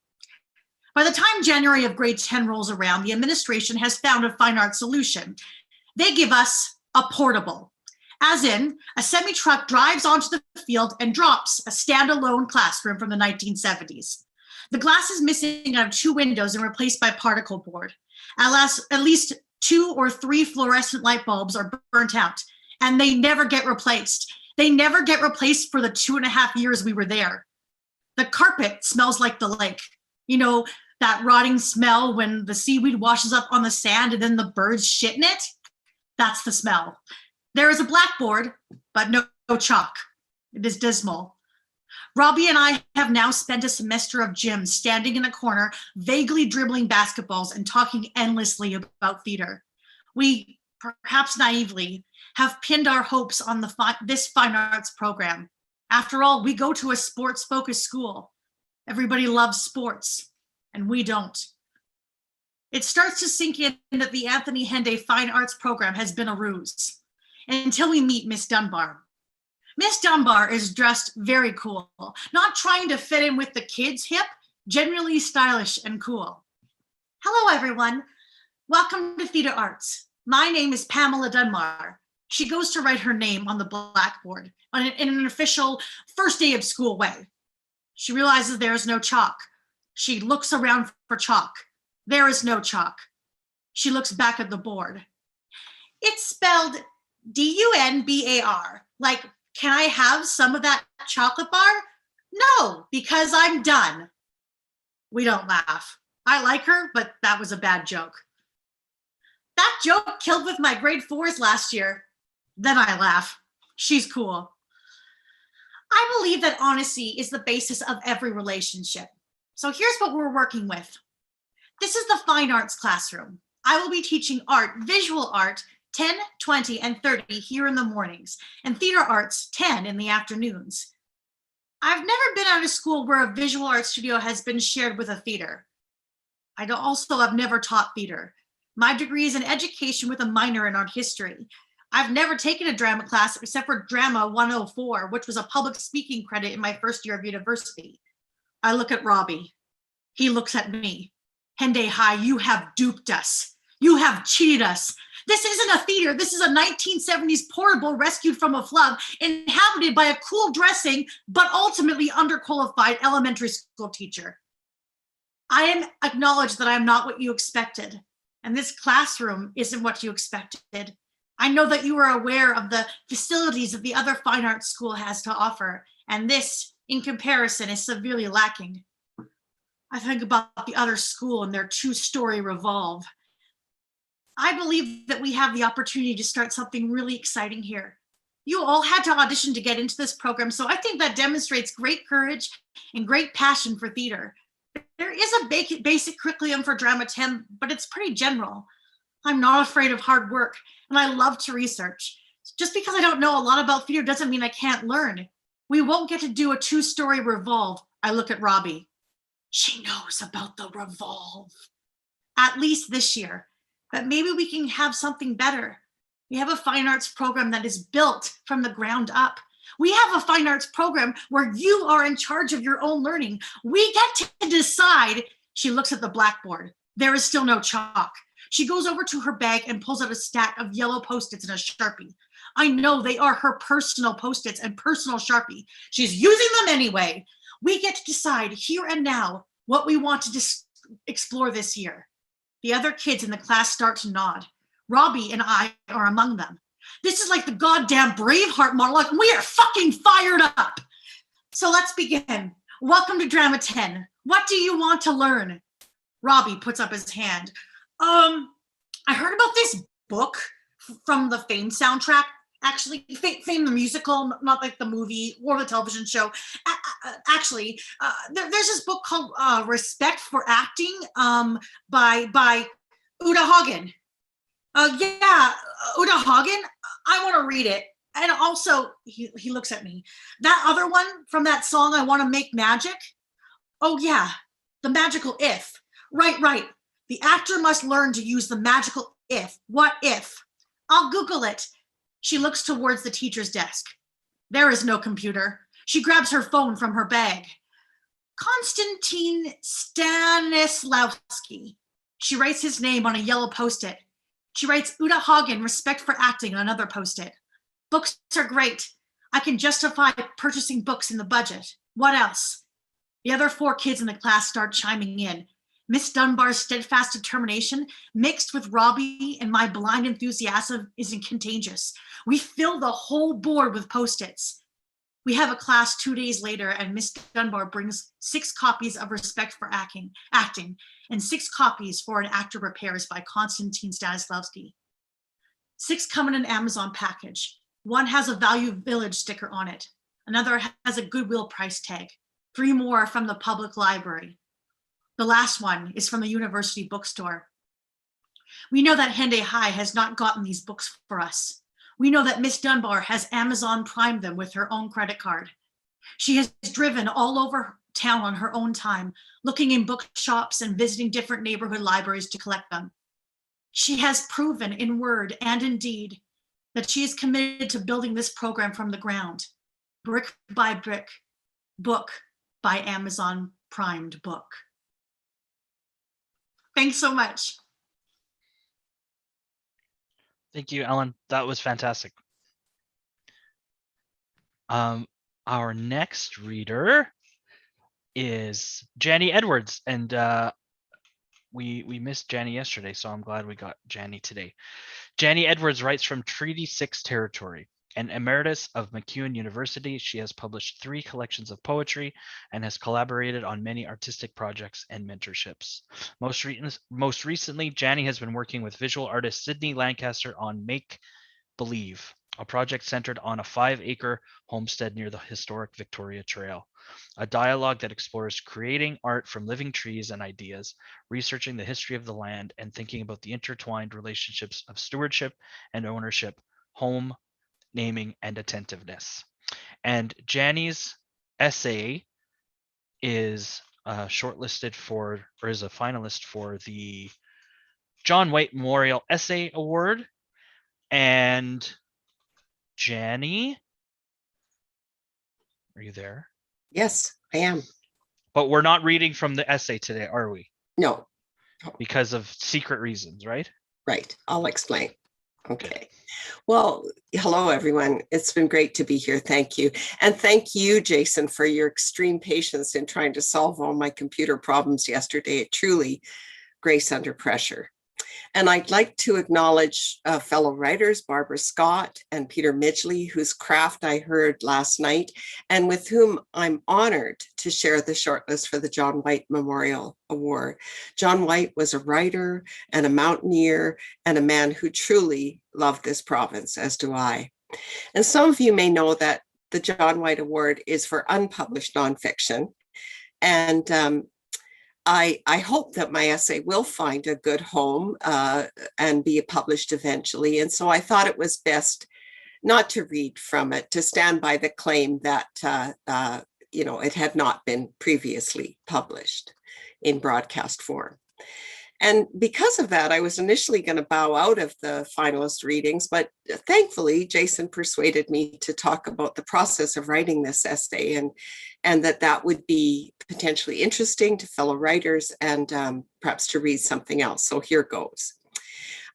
By the time January of grade 10 rolls around, the administration has found a fine arts solution. They give us a portable, as in a semi-truck drives onto the field and drops a standalone classroom from the 1970s. The glass is missing out of 2 windows and replaced by particle board. At least 2 or 3 fluorescent light bulbs are burnt out, and they never get replaced. They never get replaced for the 2.5 years we were there. The carpet smells like the lake. You know, that rotting smell when the seaweed washes up on the sand and then the birds shit in it? That's the smell. There is a blackboard, but no chalk. It is dismal. Robbie and I have now spent a semester of gym standing in a corner, vaguely dribbling basketballs and talking endlessly about theater. We, perhaps naively, have pinned our hopes on this fine arts program. After all, we go to a sports-focused school. Everybody loves sports, and we don't. It starts to sink in that the Anthony Henday Fine Arts program has been a ruse, until we meet Miss Dunbar. Miss Dunbar is dressed very cool, not trying to fit in with the kids hip, generally stylish and cool. Hello, everyone. Welcome to Theater Arts. My name is Pamela Dunbar. She goes to write her name on the blackboard in an official first day of school way. She realizes there is no chalk. She looks around for chalk. There is no chalk. She looks back at the board. It's spelled D-U-N-B-A-R. Like, can I have some of that chocolate bar? No, because I'm done. We don't laugh. I like her, but that was a bad joke. That joke killed with my grade 4s last year. Then I laugh. She's cool. I believe that honesty is the basis of every relationship. So here's what we're working with. This is the fine arts classroom. I will be teaching art, visual art, 10, 20, and 30 here in the mornings, and theater arts, 10 in the afternoons. I've never been out of school where a visual art studio has been shared with a theater. I also have never taught theater. My degree is in education with a minor in art history. I've never taken a drama class except for Drama 104, which was a public speaking credit in my first year of university. I look at Robbie. He looks at me. Henday High, you have duped us. You have cheated us. This isn't a theater. This is a 1970s portable rescued from a flood, inhabited by a cool dressing, but ultimately underqualified elementary school teacher. I am acknowledged that I am not what you expected, and this classroom isn't what you expected. I know that you are aware of the facilities that the other fine arts school has to offer, and this, in comparison, is severely lacking. I think about the other school and their 2-story revolve. I believe that we have the opportunity to start something really exciting here. You all had to audition to get into this program, so I think that demonstrates great courage and great passion for theater. There is a basic curriculum for Drama 10, but it's pretty general. I'm not afraid of hard work, and I love to research. Just because I don't know a lot about theater doesn't mean I can't learn. We won't get to do a 2-story revolve. I look at Robbie. She knows about the revolve. At least this year. But maybe we can have something better. We have a fine arts program that is built from the ground up. We have a fine arts program where you are in charge of your own learning. We get to decide. She looks at the blackboard. There is still no chalk. She goes over to her bag and pulls out a stack of yellow Post-its and a Sharpie. I know they are her personal Post-its and personal Sharpie. She's using them anyway. We get to decide here and now what we want to explore this year. The other kids in the class start to nod. Robbie and I are among them. This is like the goddamn Braveheart monologue, and we are fucking fired up. So let's begin. Welcome to Drama 10. What do you want to learn? Robbie puts up his hand. I heard about this book from the Fame soundtrack. Actually, Fame the musical, not like the movie or the television show. There's this book called Respect for Acting by Uta Hagen. Uta Hagen, I want to read it. And also, he looks at me. That other one from that song, I Want to Make Magic. Oh yeah, the magical if. Right. The actor must learn to use the magical if. What if? I'll Google it. She looks towards the teacher's desk. There is no computer. She grabs her phone from her bag. Konstantin Stanislavski. She writes his name on a yellow Post-it. She writes Uta Hagen, Respect for Acting, on another Post-it. Books are great. I can justify purchasing books in the budget. What else? The other 4 kids in the class start chiming in. Miss Dunbar's steadfast determination mixed with Robbie and my blind enthusiasm isn't contagious. We fill the whole board with Post-its. We have a class 2 days later, and Miss Dunbar brings 6 copies of Respect for Acting and 6 copies for An Actor Repairs by Konstantin Stanislavski. 6 come in an Amazon package. One has a Value Village sticker on it. Another has a Goodwill price tag. 3 more are from the public library. The last one is from the university bookstore. We know that Henday High has not gotten these books for us. We know that Miss Dunbar has Amazon Primed them with her own credit card. She has driven all over town on her own time, looking in bookshops and visiting different neighborhood libraries to collect them. She has proven in word and in deed that she is committed to building this program from the ground. brick by brick book by Amazon Primed book. Thanks so much. Thank you, Ellen. That was fantastic. Our next reader is Jannie Edwards, and we missed Jannie yesterday, so I'm glad we got Jannie today. Jannie Edwards writes from Treaty 6 territory. An emeritus of MacEwan University, she has published 3 collections of poetry and has collaborated on many artistic projects and mentorships. Most recently, Jannie has been working with visual artist Sydney Lancaster on Make Believe, a project centered on a 5-acre homestead near the historic Victoria Trail. A dialogue that explores creating art from living trees and ideas, researching the history of the land, and thinking about the intertwined relationships of stewardship and ownership, home, naming, and attentiveness. And Jannie's essay is shortlisted for, or is a finalist for the John White Memorial Essay Award. And Jannie, are you there? Yes, I am. But we're not reading from the essay today, are we? No. Because of secret reasons, right? Right. I'll explain. Okay. Well, hello, everyone. It's been great to be here. Thank you. And thank you, Jason, for your extreme patience in trying to solve all my computer problems yesterday. It truly grace under pressure. And I'd like to acknowledge fellow writers, Barbara Scott and Peter Midgley, whose craft I heard last night, and with whom I'm honored to share the shortlist for the John White Memorial Award. John White was a writer and a mountaineer and a man who truly loved this province, as do I. And some of you may know that the John White Award is for unpublished nonfiction. And I hope that my essay will find a good home and be published eventually. And so I thought it was best not to read from it, to stand by the claim that, it had not been previously published in broadcast form. And because of that, I was initially going to bow out of the finalist readings, but thankfully, Jason persuaded me to talk about the process of writing this essay and that would be potentially interesting to fellow writers and perhaps to read something else. So here goes.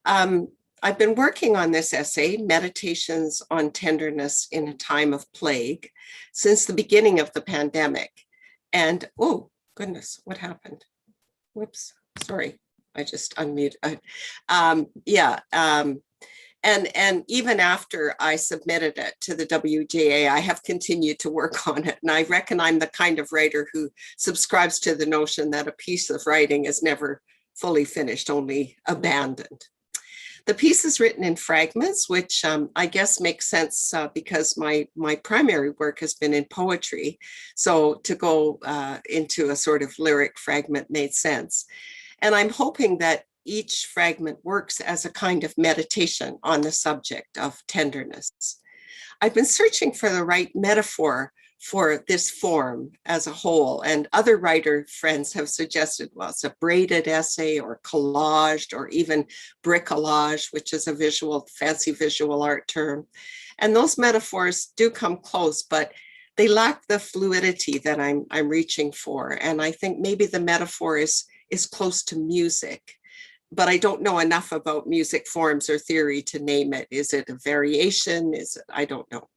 I've been working on this essay, Meditations on Tenderness in a Time of Plague, since the beginning of the pandemic. And, oh, goodness, what happened? Whoops, sorry. I just unmuted. And even after I submitted it to the WGA, I have continued to work on it. And I reckon I'm the kind of writer who subscribes to the notion that a piece of writing is never fully finished, only abandoned. The piece is written in fragments, which I guess makes sense because my primary work has been in poetry. So to go into a sort of lyric fragment made sense. And I'm hoping that each fragment works as a kind of meditation on the subject of tenderness. I've been searching for the right metaphor for this form as a whole, and other writer friends have suggested, well, it's a braided essay or collaged or even bricolage, which is a fancy visual art term. And those metaphors do come close, but they lack the fluidity that I'm reaching for. And I think maybe the metaphor is close to music, but I don't know enough about music forms or theory to name it. Is it a variation? I don't know.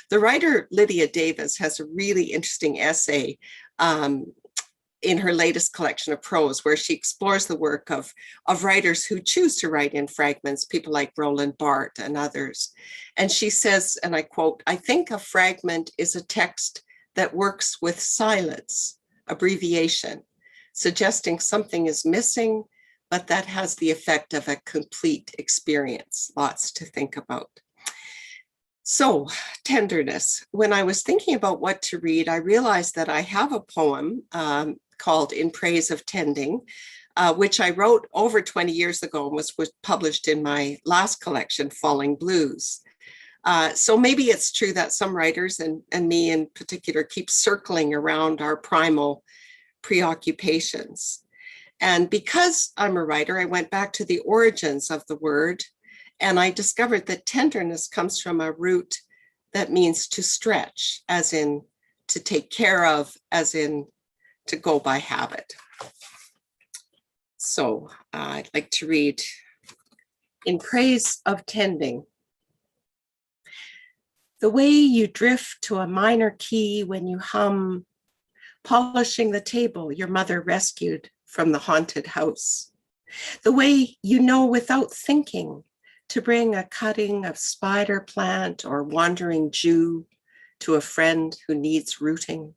The writer Lydia Davis has a really interesting essay in her latest collection of prose, where she explores the work of writers who choose to write in fragments, people like Roland Barthes and others. And she says, and I quote, "I think a fragment is a text that works with silence, abbreviation, suggesting something is missing, but that has the effect of a complete experience." Lots to think about. So, tenderness. When I was thinking about what to read, I realized that I have a poem called In Praise of Tending, which I wrote over 20 years ago and was published in my last collection, Falling Blues. So maybe it's true that some writers, and me in particular, keep circling around our primal preoccupations. And because I'm a writer, I went back to the origins of the word, and I discovered that tenderness comes from a root that means to stretch, as in to take care of, as in to go by habit. So I'd like to read In Praise of Tending. The way you drift to a minor key when you hum, polishing the table your mother rescued from the haunted house. The way you know without thinking to bring a cutting of spider plant or wandering Jew to a friend who needs rooting.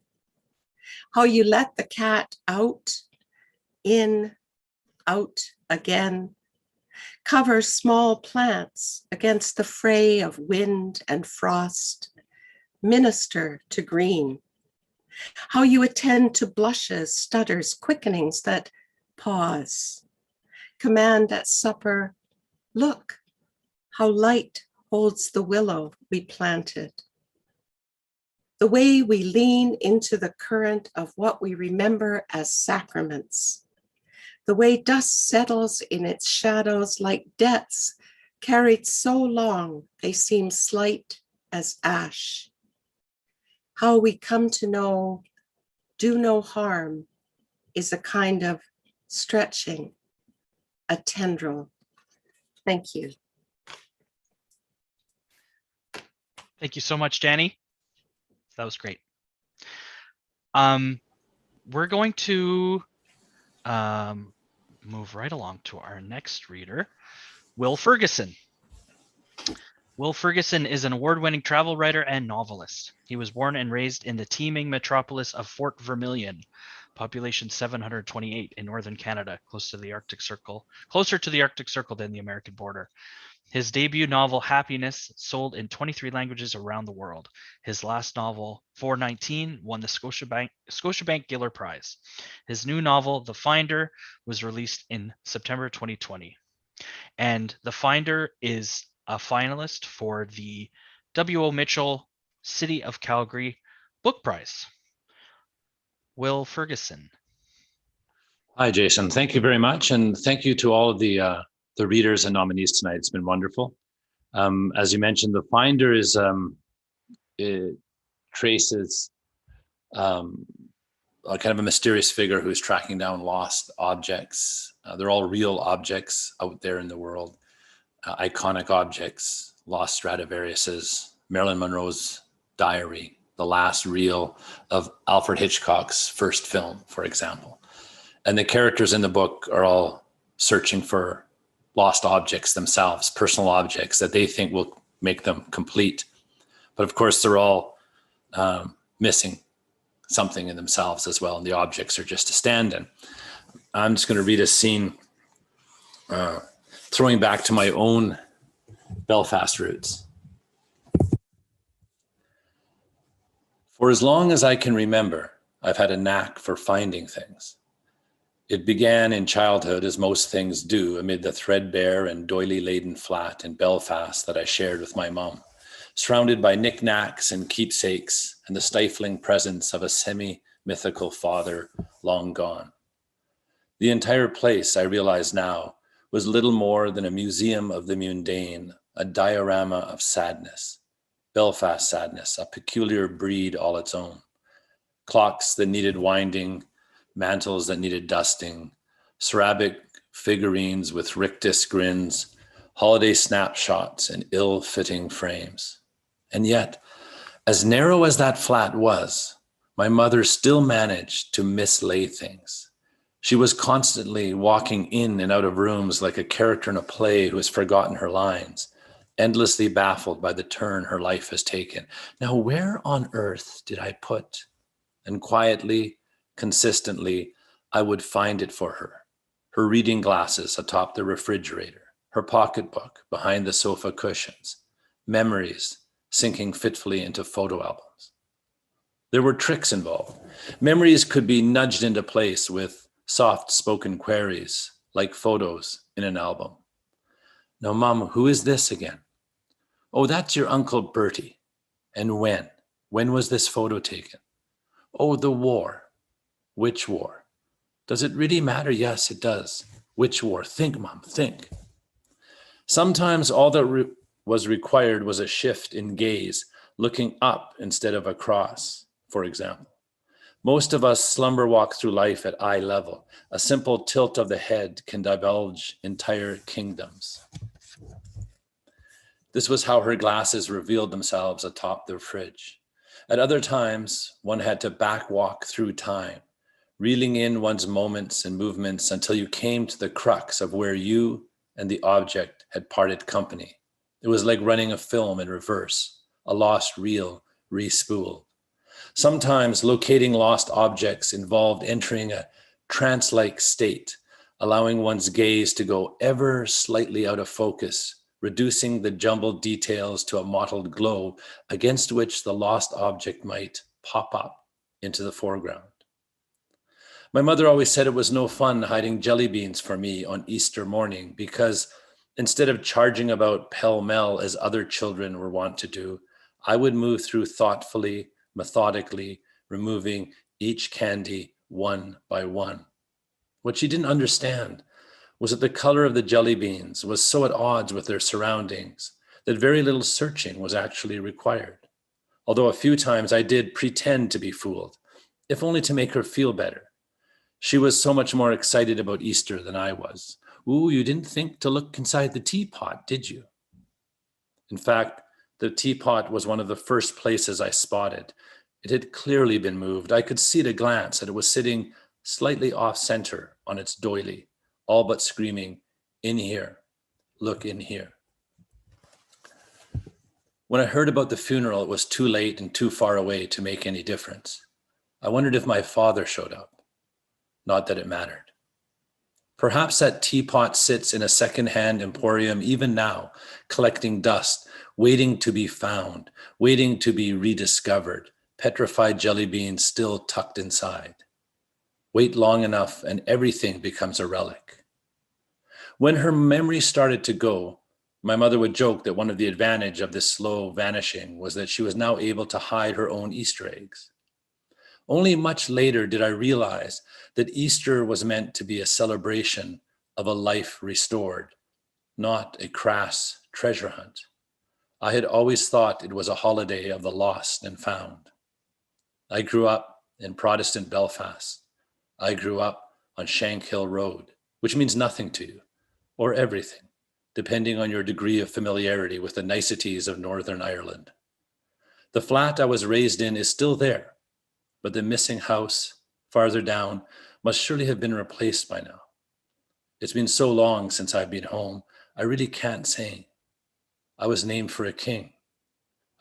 How you let the cat out, in, out again, cover small plants against the fray of wind and frost, minister to green. How you attend to blushes, stutters, quickenings that pause, command at supper, look, how light holds the willow we planted. The way we lean into the current of what we remember as sacraments. The way dust settles in its shadows like debts carried so long they seem slight as ash. How we come to know do no harm is a kind of stretching, a tendril. Thank you. Thank you so much, Jannie. That was great. We're going to move right along to our next reader, Will Ferguson. Will Ferguson is an award-winning travel writer and novelist. He was born and raised in the teeming metropolis of Fort Vermilion, population 728 in northern Canada, closer to the Arctic Circle than the American border. His debut novel, Happiness, sold in 23 languages around the world. His last novel, 419, won the Scotiabank Giller Prize. His new novel, The Finder, was released in September 2020. And The Finder is a finalist for the W.O. Mitchell City of Calgary Book Prize. Will Ferguson. Hi, Jason. Thank you very much. And thank you to all of the readers and nominees tonight. It's been wonderful. As you mentioned, The Finder is it traces a kind of a mysterious figure who is tracking down lost objects. They're all real objects out there in the world, iconic objects, lost Stradivariuses, Marilyn Monroe's diary, the last reel of Alfred Hitchcock's first film, for example. And the characters in the book are all searching for lost objects themselves, personal objects that they think will make them complete. But of course, they're all missing something in themselves as well. And the objects are just a stand-in. I'm just going to read a scene throwing back to my own Belfast roots. For as long as I can remember, I've had a knack for finding things. It began in childhood, as most things do, amid the threadbare and doily-laden flat in Belfast that I shared with my mum, surrounded by knickknacks and keepsakes and the stifling presence of a semi-mythical father long gone. The entire place, I realize now, was little more than a museum of the mundane, a diorama of sadness, Belfast sadness, a peculiar breed all its own. Clocks that needed winding, mantles that needed dusting, ceramic figurines with rictus grins, holiday snapshots in ill-fitting frames. And yet, as narrow as that flat was, my mother still managed to mislay things. She was constantly walking in and out of rooms like a character in a play who has forgotten her lines, endlessly baffled by the turn her life has taken. Now, where on earth did I put? And quietly, consistently, I would find it for her. Her reading glasses atop the refrigerator, her pocketbook behind the sofa cushions, memories sinking fitfully into photo albums. There were tricks involved. Memories could be nudged into place with soft-spoken queries, like photos in an album. Now, Mom, who is this again? Oh, that's your Uncle Bertie. And when? When was this photo taken? Oh, the war. Which war? Does it really matter? Yes, it does. Which war? Think, Mom, think. Sometimes all that was required was a shift in gaze, looking up instead of across, for example. Most of us slumber walk through life at eye level. A simple tilt of the head can divulge entire kingdoms. This was how her glasses revealed themselves atop their fridge. At other times, one had to backwalk through time, reeling in one's moments and movements until you came to the crux of where you and the object had parted company. It was like running a film in reverse, a lost reel re-spooled. Sometimes locating lost objects involved entering a trance-like state, allowing one's gaze to go ever slightly out of focus, reducing the jumbled details to a mottled glow against which the lost object might pop up into the foreground. My mother always said it was no fun hiding jelly beans for me on Easter morning because instead of charging about pell-mell as other children were wont to do, I would move through thoughtfully, methodically, removing each candy one by one. What she didn't understand was that the color of the jelly beans was so at odds with their surroundings that very little searching was actually required. Although a few times I did pretend to be fooled, if only to make her feel better. She was so much more excited about Easter than I was. Ooh, you didn't think to look inside the teapot, did you? In fact, the teapot was one of the first places I spotted. It had clearly been moved. I could see at a glance that it was sitting slightly off center on its doily, all but screaming, "In here, look in here." When I heard about the funeral, it was too late and too far away to make any difference. I wondered if my father showed up. Not that it mattered. Perhaps that teapot sits in a second-hand emporium even now, collecting dust, waiting to be found, waiting to be rediscovered, petrified jelly beans still tucked inside. Wait long enough and everything becomes a relic. When her memory started to go, my mother would joke that one of the advantages of this slow vanishing was that she was now able to hide her own Easter eggs. Only much later did I realize that Easter was meant to be a celebration of a life restored, not a crass treasure hunt. I had always thought it was a holiday of the lost and found. I grew up in Protestant Belfast. I grew up on Shankill Road, which means nothing to you, or everything, depending on your degree of familiarity with the niceties of Northern Ireland. The flat I was raised in is still there, but the missing house farther down must surely have been replaced by now. It's been so long since I've been home, I really can't say. I was named for a king.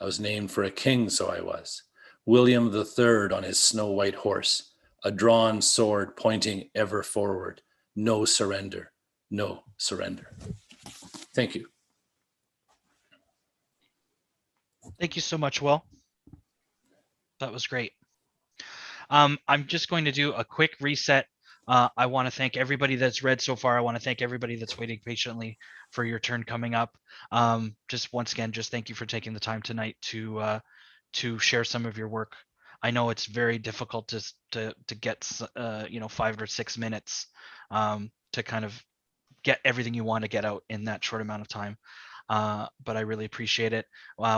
I was named for a king, so I was. William III on his snow-white horse, a drawn sword pointing ever forward. No surrender, no surrender. Thank you. Thank you so much, Will. That was great. I'm just going to do a quick reset. I want to thank everybody that's read so far. I want to thank everybody that's waiting patiently for your turn coming up. Just once again, just thank you for taking the time tonight to share some of your work. I know it's very difficult to get 5 or 6 minutes to kind of get everything you want to get out in that short amount of time. But I really appreciate it.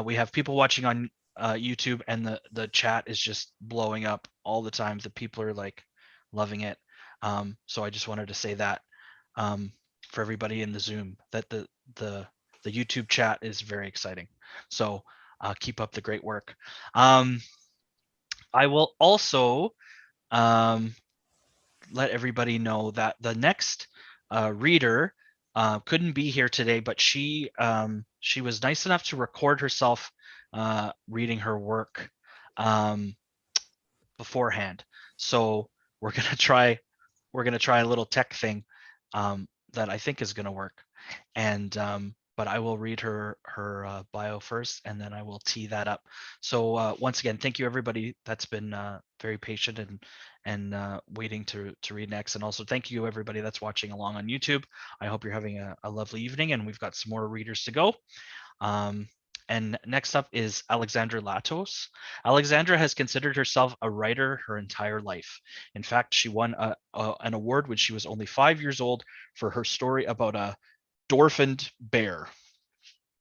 We have people watching on YouTube, and the chat is just blowing up all the time. The people are like loving it. So I just wanted to say that for everybody in the Zoom, that the YouTube chat is very exciting. So keep up the great work. I will also let everybody know that the next reader couldn't be here today, but she was nice enough to record herself reading her work beforehand. So we're gonna try a little tech thing that I think is gonna work. And but I will read her bio first, and then I will tee that up. So once again, thank you everybody that's been very patient and waiting to read next. And also thank you everybody that's watching along on YouTube. I hope you're having a lovely evening, and we've got some more readers to go. And next up is Alexandra Latos. Alexandra has considered herself a writer her entire life. In fact, she won an award when she was only 5 years old for her story about a orphaned bear.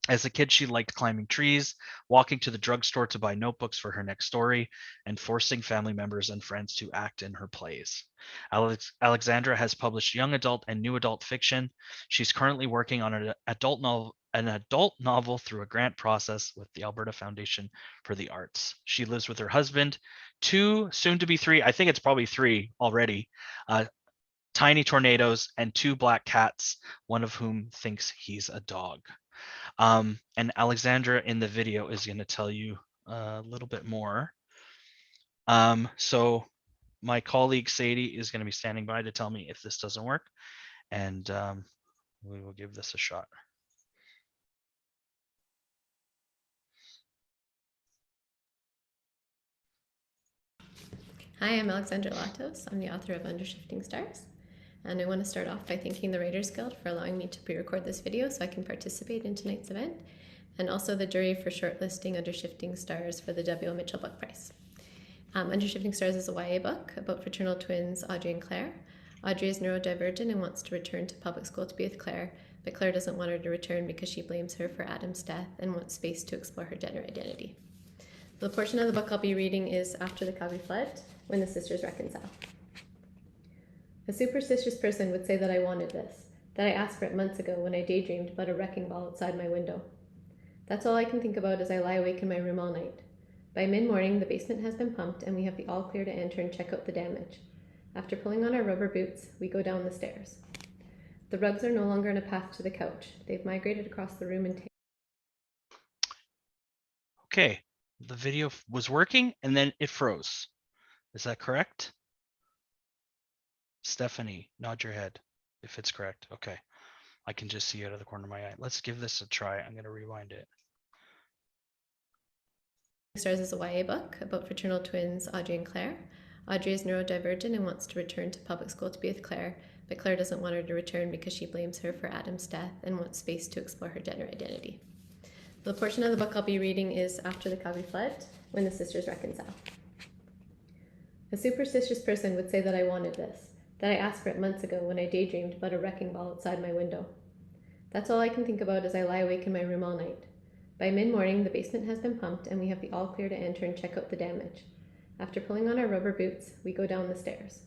As a kid, she liked climbing trees, walking to the drugstore to buy notebooks for her next story, and forcing family members and friends to act in her plays. Alexandra has published young adult and new adult fiction. She's currently working on an adult novel through a grant process with the Alberta Foundation for the Arts. She lives with her husband, two, soon to be three, I think it's probably three already, tiny tornadoes, and two black cats, one of whom thinks he's a dog. And Alexandra in the video is going to tell you a little bit more. So my colleague Sadie is going to be standing by to tell me if this doesn't work, and we will give this a shot. Hi, I'm Alexandra Latos. I'm the author of Under Shifting Stars. And I want to start off by thanking the Writers Guild for allowing me to pre-record this video so I can participate in tonight's event, and also the jury for shortlisting Under Shifting Stars for the W.O. Mitchell Book Prize. Under Shifting Stars is a YA book about fraternal twins Audrey and Claire. Audrey is neurodivergent and wants to return to public school to be with Claire, but Claire doesn't want her to return because she blames her for Adam's death and wants space to explore her gender identity. The portion of the book I'll be reading is After the Calgary Flood, When the Sisters Reconcile. A superstitious person would say that I wanted this, that I asked for it months ago when I daydreamed about a wrecking ball outside my window. That's all I can think about as I lie awake in my room all night. By mid-morning, the basement has been pumped and we have the all clear to enter and check out the damage. After pulling on our rubber boots, we go down the stairs. The rugs are no longer in a path to the couch. They've migrated across the room and Okay, the video was working and then it froze. Is that correct? Stephanie, nod your head if it's correct. Okay, I can just see out of the corner of my eye. Let's give this a try. I'm going to rewind it. Stars is a YA book about fraternal twins Audrey and Claire. Audrey is neurodivergent and wants to return to public school to be with Claire, but Claire doesn't want her to return because she blames her for Adam's death and wants space to explore her gender identity. The portion of the book I'll be reading is After the Calgary Flood, When the Sisters Reconcile. A superstitious person would say that I wanted this, that I asked for it months ago when I daydreamed about a wrecking ball outside my window. That's all I can think about as I lie awake in my room all night. By mid-morning, the basement has been pumped and we have the all clear to enter and check out the damage. After pulling on our rubber boots, we go down the stairs.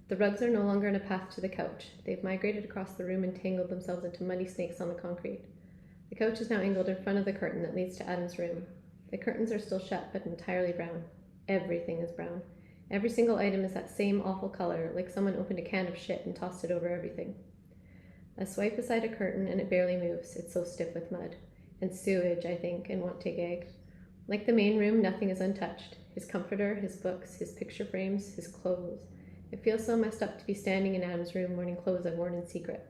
The rugs are no longer in a path to the couch. They've migrated across the room and tangled themselves into muddy snakes on the concrete. The couch is now angled in front of the curtain that leads to Adam's room. The curtains are still shut, but entirely brown. Everything is brown. Every single item is that same awful color, like someone opened a can of shit and tossed it over everything. I swipe aside a curtain and it barely moves. It's so stiff with mud. And sewage, I think, and won't take egg. Like the main room, nothing is untouched. His comforter, his books, his picture frames, his clothes. It feels so messed up to be standing in Adam's room wearing clothes I've worn in secret.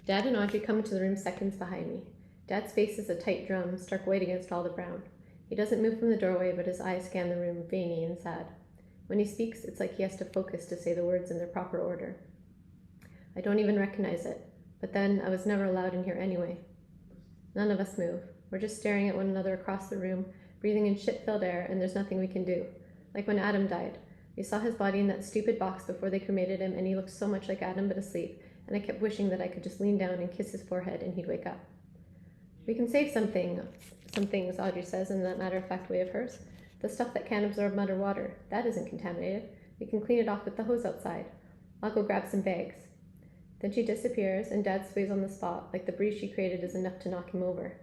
Dad and Audrey come into the room seconds behind me. Dad's face is a tight drum, stark white against all the brown. He doesn't move from the doorway, but his eyes scan the room, veiny and sad. When he speaks, it's like he has to focus to say the words in their proper order. I don't even recognize it, but then I was never allowed in here anyway. None of us move. We're just staring at one another across the room, breathing in shit-filled air, and there's nothing we can do. Like when Adam died. We saw his body in that stupid box before they cremated him, and he looked so much like Adam but asleep, and I kept wishing that I could just lean down and kiss his forehead and he'd wake up. We can save some things, Audrey says in that matter-of-fact way of hers. The stuff that can't absorb mud or water, that isn't contaminated. We can clean it off with the hose outside. I'll go grab some bags. Then she disappears, and Dad sways on the spot, like the breeze she created is enough to knock him over.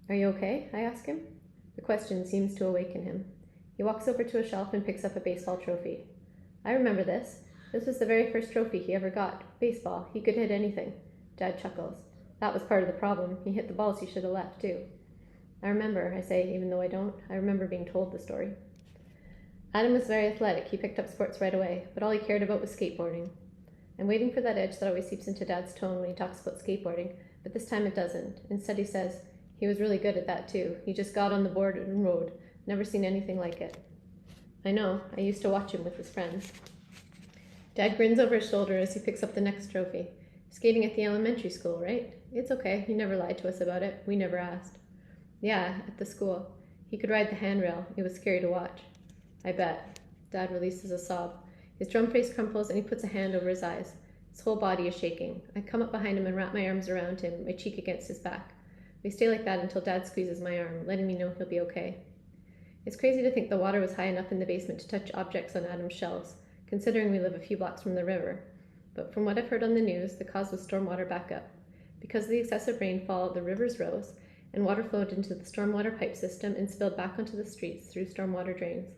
Are you okay? I ask him. The question seems to awaken him. He walks over to a shelf and picks up a baseball trophy. I remember this. This was the very first trophy he ever got. Baseball. He could hit anything. Dad chuckles. That was part of the problem. He hit the balls he should have left, too. I remember, I say, even though I don't. I remember being told the story. Adam was very athletic. He picked up sports right away, but all he cared about was skateboarding. I'm waiting for that edge that always seeps into Dad's tone when he talks about skateboarding, but this time it doesn't. Instead he says, he was really good at that too. He just got on the board and rode. Never seen anything like it. I know. I used to watch him with his friends. Dad grins over his shoulder as he picks up the next trophy. Skating at the elementary school, right? It's okay. He never lied to us about it. We never asked. Yeah, at the school. He could ride the handrail. It was scary to watch. I bet. Dad releases a sob. His drum face crumples and he puts a hand over his eyes. His whole body is shaking. I come up behind him and wrap my arms around him, my cheek against his back. We stay like that until Dad squeezes my arm, letting me know he'll be okay. It's crazy to think the water was high enough in the basement to touch objects on Adam's shelves, considering we live a few blocks from the river. But from what I've heard on the news, the cause was stormwater backup. Because of the excessive rainfall, the rivers rose, and water flowed into the stormwater pipe system and spilled back onto the streets through stormwater drains.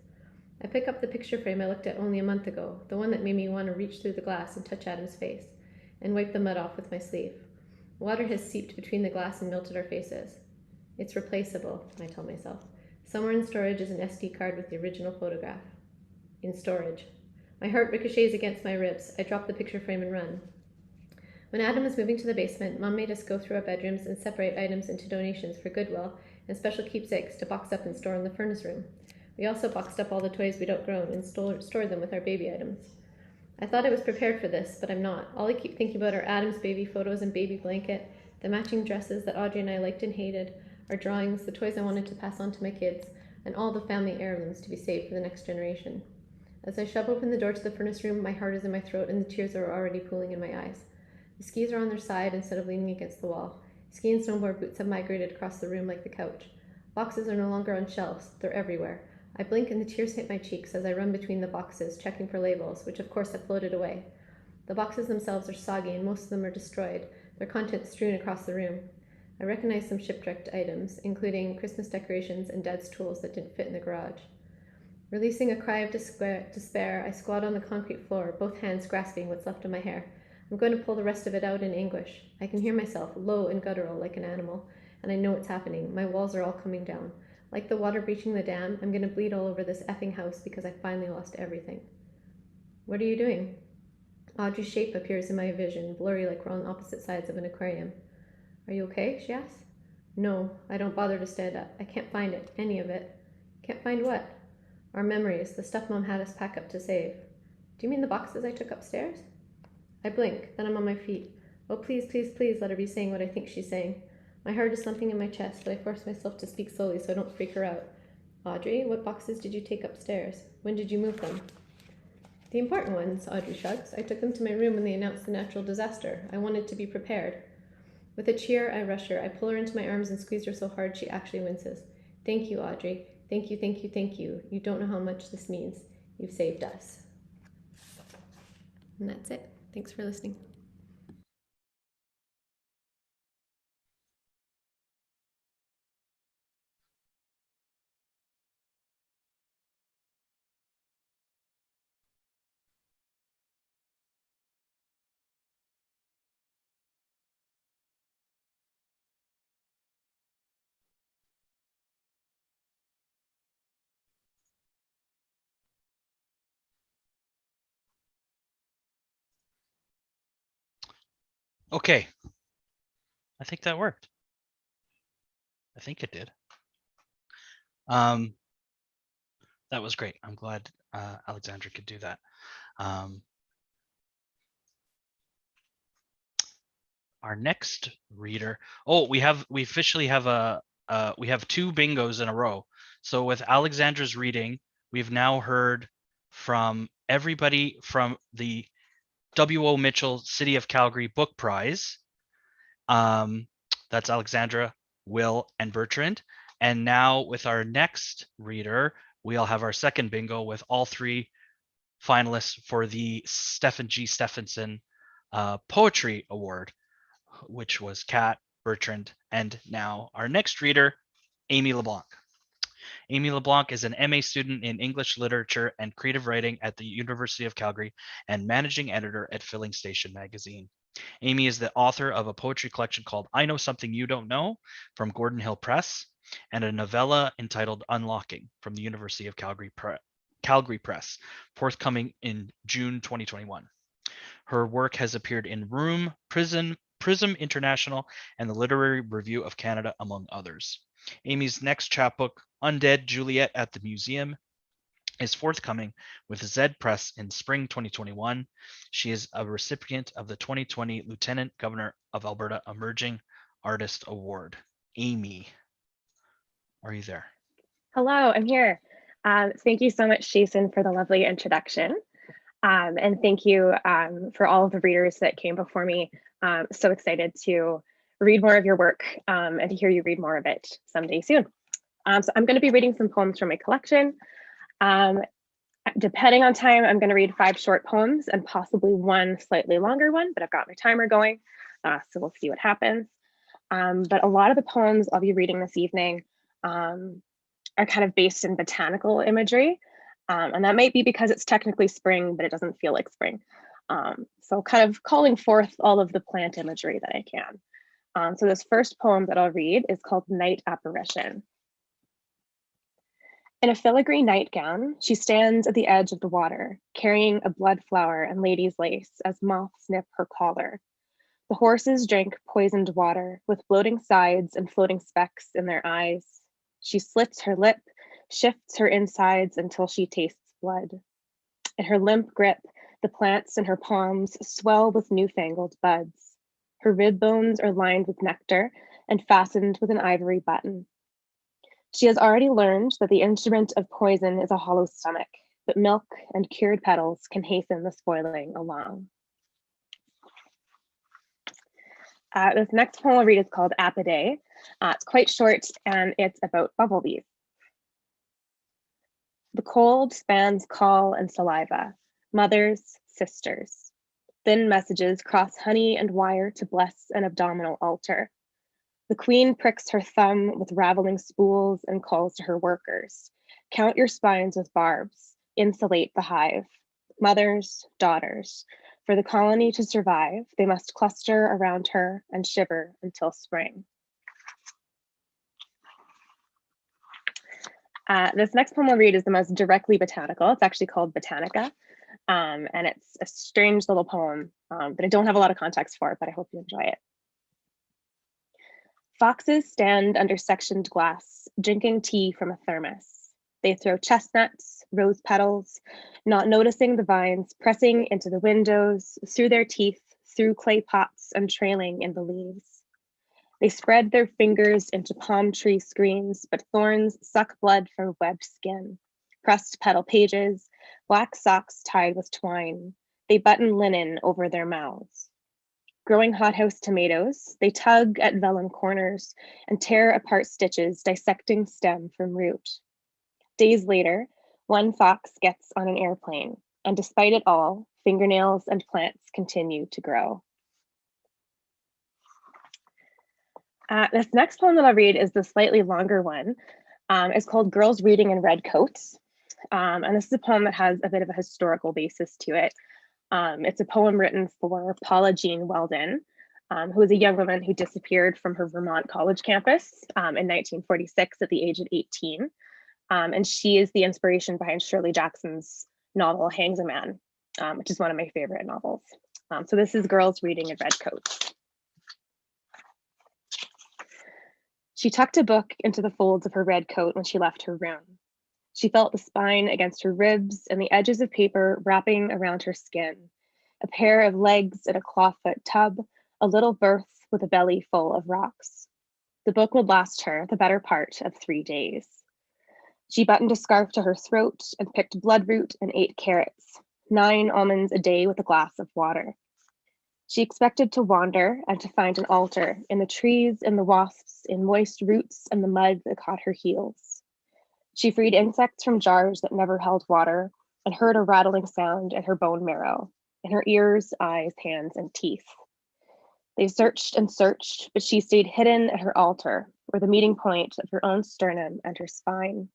I pick up the picture frame I looked at only a month ago, the one that made me want to reach through the glass and touch Adam's face, and wipe the mud off with my sleeve. Water has seeped between the glass and melted our faces. It's replaceable, I tell myself. Somewhere in storage is an SD card with the original photograph. In storage. My heart ricochets against my ribs. I drop the picture frame and run. When Adam was moving to the basement, Mom made us go through our bedrooms and separate items into donations for Goodwill and special keepsakes to box up and store in the furnace room. We also boxed up all the toys we'd outgrown and stored them with our baby items. I thought I was prepared for this, but I'm not. All I keep thinking about are Adam's baby photos and baby blanket, the matching dresses that Audrey and I liked and hated, our drawings, the toys I wanted to pass on to my kids, and all the family heirlooms to be saved for the next generation. As I shove open the door to the furnace room, my heart is in my throat and the tears are already pooling in my eyes. The skis are on their side instead of leaning against the wall. Ski and snowboard boots have migrated across the room like the couch. Boxes are no longer on shelves, they're everywhere. I blink and the tears hit my cheeks as I run between the boxes, checking for labels, which of course have floated away. The boxes themselves are soggy and most of them are destroyed, their contents strewn across the room. I recognize some shipwrecked items, including Christmas decorations and Dad's tools that didn't fit in the garage. Releasing a cry of despair, I squat on the concrete floor, both hands grasping what's left of my hair. I'm going to pull the rest of it out in anguish. I can hear myself, low and guttural like an animal, and I know it's happening. My walls are all coming down. Like the water breaching the dam, I'm going to bleed all over this effing house because I finally lost everything. What are you doing? Audrey's shape appears in my vision, blurry like we're on opposite sides of an aquarium. Are you okay? She asks. No, I don't bother to stand up. I can't find it, any of it. Can't find what? Our memories, the stuff Mom had us pack up to save. Do you mean the boxes I took upstairs? I blink, then I'm on my feet. Oh, please, please, please let her be saying what I think she's saying. My heart is slumping in my chest, but I force myself to speak slowly so I don't freak her out. Audrey, what boxes did you take upstairs? When did you move them? The important ones, Audrey shrugs. I took them to my room when they announced the natural disaster. I wanted to be prepared. With a cheer, I rush her. I pull her into my arms and squeeze her so hard she actually winces. Thank you, Audrey. Thank you, thank you, thank you. You don't know how much this means. You've saved us. And that's it. Thanks for listening. Okay. I think that worked. I think it did. That was great. I'm glad Alexandra could do that. Our next reader. Oh, we officially have we have two bingos in a row. So with Alexandra's reading, we've now heard from everybody from the W.O. Mitchell City of Calgary Book Prize. That's Alexandra, Will, and Bertrand. And now with our next reader, we'll have our second bingo with all three finalists for the Stephen G. Stephenson Poetry Award, which was Kat, Bertrand, and now our next reader, Amy LeBlanc. Amy LeBlanc is an MA student in English Literature and Creative Writing at the University of Calgary and managing editor at Filling Station magazine. Amy is the author of a poetry collection called I Know Something You Don't Know from Gordon Hill Press and a novella entitled Unlocking from the University of Calgary Press, forthcoming in June 2021. Her work has appeared in Room, Prism International, and the Literary Review of Canada, among others. Amy's next chapbook, Undead Juliet at the Museum, is forthcoming with Zed Press in spring 2021. She is a recipient of the 2020 Lieutenant Governor of Alberta Emerging Artist Award. Amy, are you there? Hello, I'm here. Thank you so much, Jason, for the lovely introduction. And thank you for all of the readers that came before me. So excited to read more of your work and to hear you read more of it someday soon. So I'm going to be reading some poems from my collection. Depending on time, I'm going to read 5 short poems and possibly 1 slightly longer one, but I've got my timer going, so we'll see what happens. But a lot of the poems I'll be reading this evening are kind of based in botanical imagery. And that might be because it's technically spring, but it doesn't feel like spring. So kind of calling forth all of the plant imagery that I can. So this first poem that I'll read is called Night Apparition. In a filigree nightgown, she stands at the edge of the water, carrying a blood flower and lady's lace as moths nip her collar. The horses drink poisoned water with floating sides and floating specks in their eyes. She slits her lip, shifts her insides until she tastes blood. In her limp grip, the plants in her palms swell with newfangled buds. Her rib bones are lined with nectar and fastened with an ivory button. She has already learned that the instrument of poison is a hollow stomach, but milk and cured petals can hasten the spoiling along. This next poem I'll read is called Apidae. It's quite short and it's about bumblebees. The cold spans call and saliva, mothers, sisters. Thin messages cross honey and wire to bless an abdominal altar. The queen pricks her thumb with raveling spools and calls to her workers. Count your spines with barbs, insulate the hive. Mothers, daughters, for the colony to survive, they must cluster around her and shiver until spring. This next poem I'll read is the most directly botanical. It's actually called Botanica, and it's a strange little poem that I don't have a lot of context for, but I hope you enjoy it. Foxes stand under sectioned glass, drinking tea from a thermos. They throw chestnuts, rose petals, not noticing the vines pressing into the windows, through their teeth, through clay pots and trailing in the leaves. They spread their fingers into palm tree screens, but thorns suck blood from webbed skin. Pressed petal pages, black socks tied with twine. They button linen over their mouths. Growing hothouse tomatoes, they tug at vellum corners and tear apart stitches, dissecting stem from root. Days later, one fox gets on an airplane, and despite it all, fingernails and plants continue to grow. This next poem that I'll read is the slightly longer one. It's called Girls Reading in Red Coats. And this is a poem that has a bit of a historical basis to it. It's a poem written for Paula Jean Weldon, who was a young woman who disappeared from her Vermont college campus in 1946 at the age of 18. And she is the inspiration behind Shirley Jackson's novel Hangs a Man, which is one of my favorite novels. So this is Girls Reading in Red Coats. She tucked a book into the folds of her red coat when she left her room. She felt the spine against her ribs and the edges of paper wrapping around her skin. A pair of legs in a clawfoot tub, a little berth with a belly full of rocks. The book would last her the better part of 3 days. She buttoned a scarf to her throat and picked bloodroot and 8 carrots, 9 almonds a day with a glass of water. She expected to wander and to find an altar in the trees and the wasps, in moist roots and the mud that caught her heels. She freed insects from jars that never held water and heard a rattling sound in her bone marrow, in her ears, eyes, hands, and teeth. They searched and searched, but she stayed hidden at her altar, or the meeting point of her own sternum and her spine.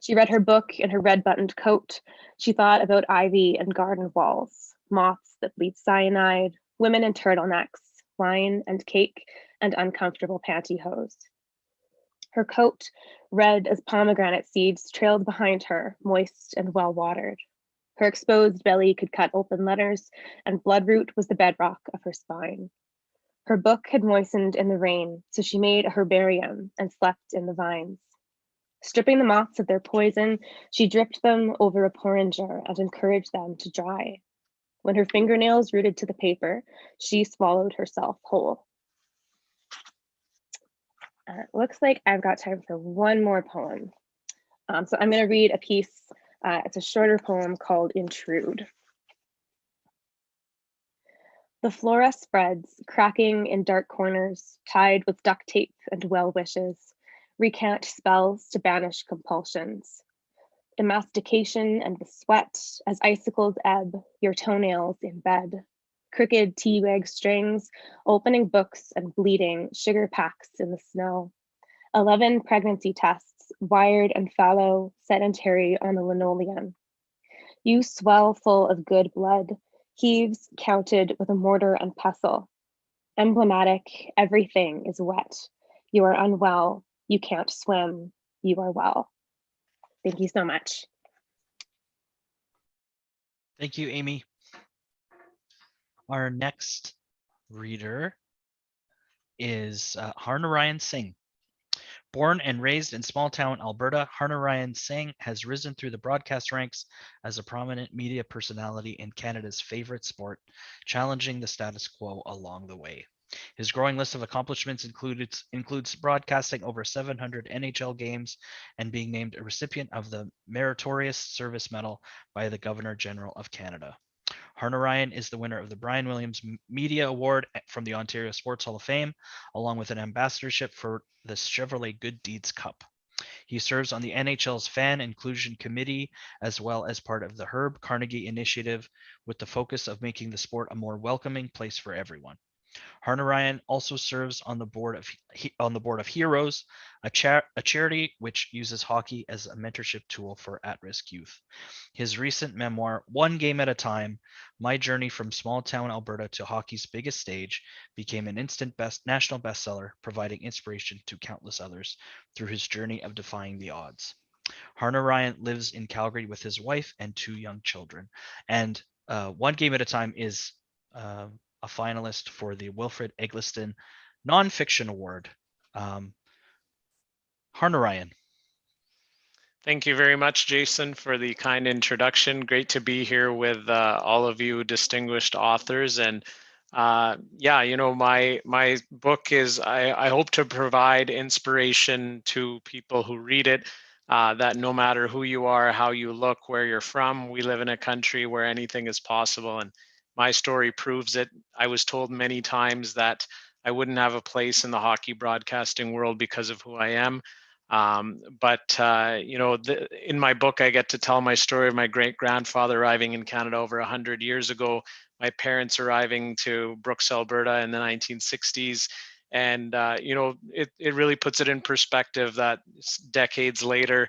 She read her book in her red-buttoned coat. She thought about ivy and garden walls, moths that bleed cyanide, women in turtlenecks, wine and cake, and uncomfortable pantyhose. Her coat, red as pomegranate seeds, trailed behind her, moist and well-watered. Her exposed belly could cut open letters, and bloodroot was the bedrock of her spine. Her book had moistened in the rain, so she made a herbarium and slept in the vines. Stripping the moths of their poison, she dripped them over a porringer and encouraged them to dry. When her fingernails rooted to the paper, she swallowed herself whole. Looks like I've got time for one more poem. So I'm going to read a piece. It's a shorter poem called Intrude. The flora spreads, cracking in dark corners, tied with duct tape and well wishes, recant spells to banish compulsions. The mastication and the sweat as icicles ebb, your toenails in bed. Crooked tea-bag strings, opening books and bleeding sugar packs in the snow. 11 pregnancy tests, wired and fallow, sedentary on the linoleum. You swell full of good blood, heaves counted with a mortar and pestle. Emblematic, everything is wet. You are unwell, you can't swim, you are well. Thank you so much. Thank you, Amy. Our next reader is Harnarayan Singh. Born and raised in small town Alberta, Harnarayan Singh has risen through the broadcast ranks as a prominent media personality in Canada's favorite sport, challenging the status quo along the way. His growing list of accomplishments includes broadcasting over 700 NHL games and being named a recipient of the Meritorious Service Medal by the Governor General of Canada. Harnarayan is the winner of the Brian Williams Media Award from the Ontario Sports Hall of Fame, along with an ambassadorship for the Chevrolet Good Deeds Cup. He serves on the NHL's Fan Inclusion Committee, as well as part of the Herb Carnegie Initiative, with the focus of making the sport a more welcoming place for everyone. Harnarayan also serves on the board of Heroes, a charity which uses hockey as a mentorship tool for at-risk youth. His recent memoir, One Game at a Time: My Journey from Small Town Alberta to Hockey's Biggest Stage, became an instant national bestseller, providing inspiration to countless others through his journey of defying the odds. Harnarayan lives in Calgary with his wife and 2 young children. And One Game at a Time is a finalist for the Wilfred Eggleston Nonfiction Award. Harnarayan. Thank you very much, Jason, for the kind introduction. Great to be here with all of you distinguished authors. And yeah, you know, my book is, I hope to provide inspiration to people who read it, that no matter who you are, how you look, where you're from, we live in a country where anything is possible. And my story proves it. I was told many times that I wouldn't have a place in the hockey broadcasting world because of who I am. You know, in my book, I get to tell my story of my great-grandfather arriving in Canada over 100 years ago, my parents arriving to Brooks, Alberta in the 1960s. And, you know, it really puts it in perspective that decades later,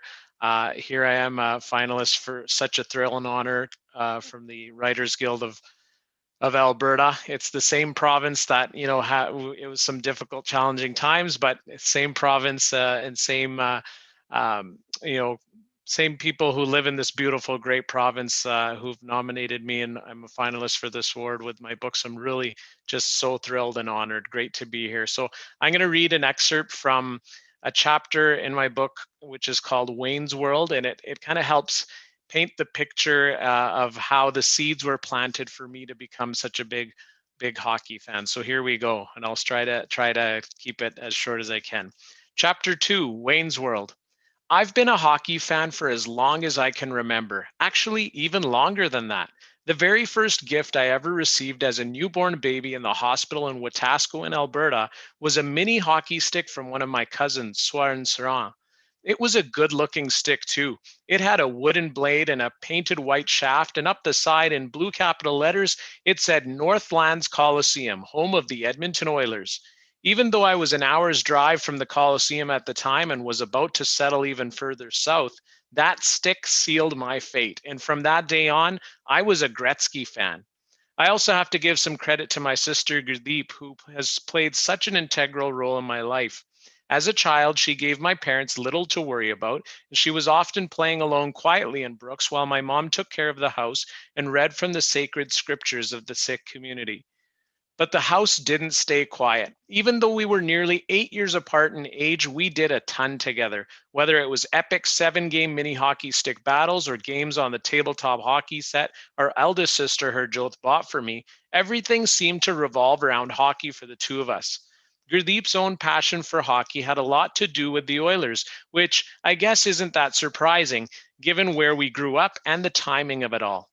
here I am, a finalist for such a thrill and honor from the Writers Guild of Alberta. It's the same province that, you know, it was some difficult, challenging times, but same province and same, you know, same people who live in this beautiful, great province who've nominated me, and I'm a finalist for this award with my books. I'm really just so thrilled and honored. Great to be here. So I'm going to read an excerpt from a chapter in my book, which is called Wayne's World, and it kind of helps paint the picture of how the seeds were planted for me to become such a big hockey fan. So here we go, and I'll try to keep it as short as I can. Chapter 2, Wayne's World. I've been a hockey fan for as long as I can remember, actually even longer than that. The very first gift I ever received as a newborn baby in the hospital in Wetaskiwin in Alberta was a mini hockey stick from one of my cousins, Swarin Saran. It was a good-looking stick, too. It had a wooden blade and a painted white shaft, and up the side in blue capital letters, it said Northlands Coliseum, home of the Edmonton Oilers. Even though I was an hour's drive from the Coliseum at the time and was about to settle even further south, that stick sealed my fate. And from that day on, I was a Gretzky fan. I also have to give some credit to my sister Gurdeep, who has played such an integral role in my life. As a child, she gave my parents little to worry about, and she was often playing alone quietly in Brooks while my mom took care of the house and read from the sacred scriptures of the Sikh community. But the house didn't stay quiet. Even though we were nearly 8 years apart in age, we did a ton together. Whether it was epic 7-game mini hockey stick battles or games on the tabletop hockey set our eldest sister Harjot bought for me, everything seemed to revolve around hockey for the two of us. Gurdeep's own passion for hockey had a lot to do with the Oilers, which I guess isn't that surprising given where we grew up and the timing of it all.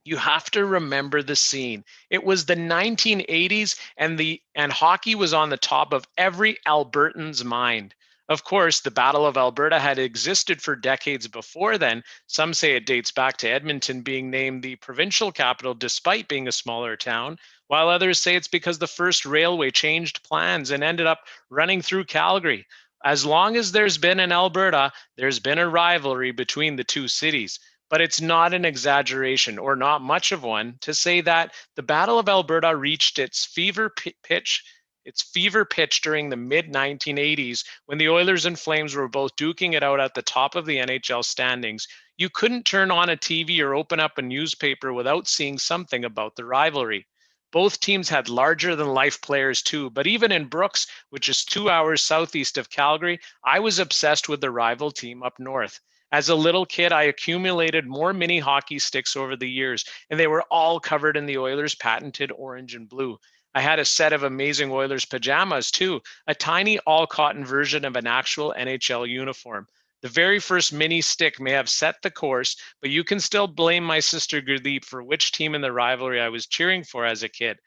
You have to remember the scene. It was the 1980s, and hockey was on the top of every Albertan's mind. Of course, the Battle of Alberta had existed for decades before then. Some say it dates back to Edmonton being named the provincial capital despite being a smaller town, while others say it's because the first railway changed plans and ended up running through Calgary. As long as there's been an Alberta, there's been a rivalry between the two cities. But it's not an exaggeration, or not much of one, to say that the Battle of Alberta reached its fever pitch during the mid-1980s when the Oilers and Flames were both duking it out at the top of the NHL standings. You couldn't turn on a TV or open up a newspaper without seeing something about the rivalry. Both teams had larger-than-life players too, but even in Brooks, which is 2 hours southeast of Calgary, I was obsessed with the rival team up north. As a little kid, I accumulated more mini hockey sticks over the years, and they were all covered in the Oilers' patented orange and blue. I had a set of amazing Oilers pajamas too, a tiny all-cotton version of an actual NHL uniform. The very first mini stick may have set the course, but you can still blame my sister Gurdeep for which team in the rivalry I was cheering for as a kid.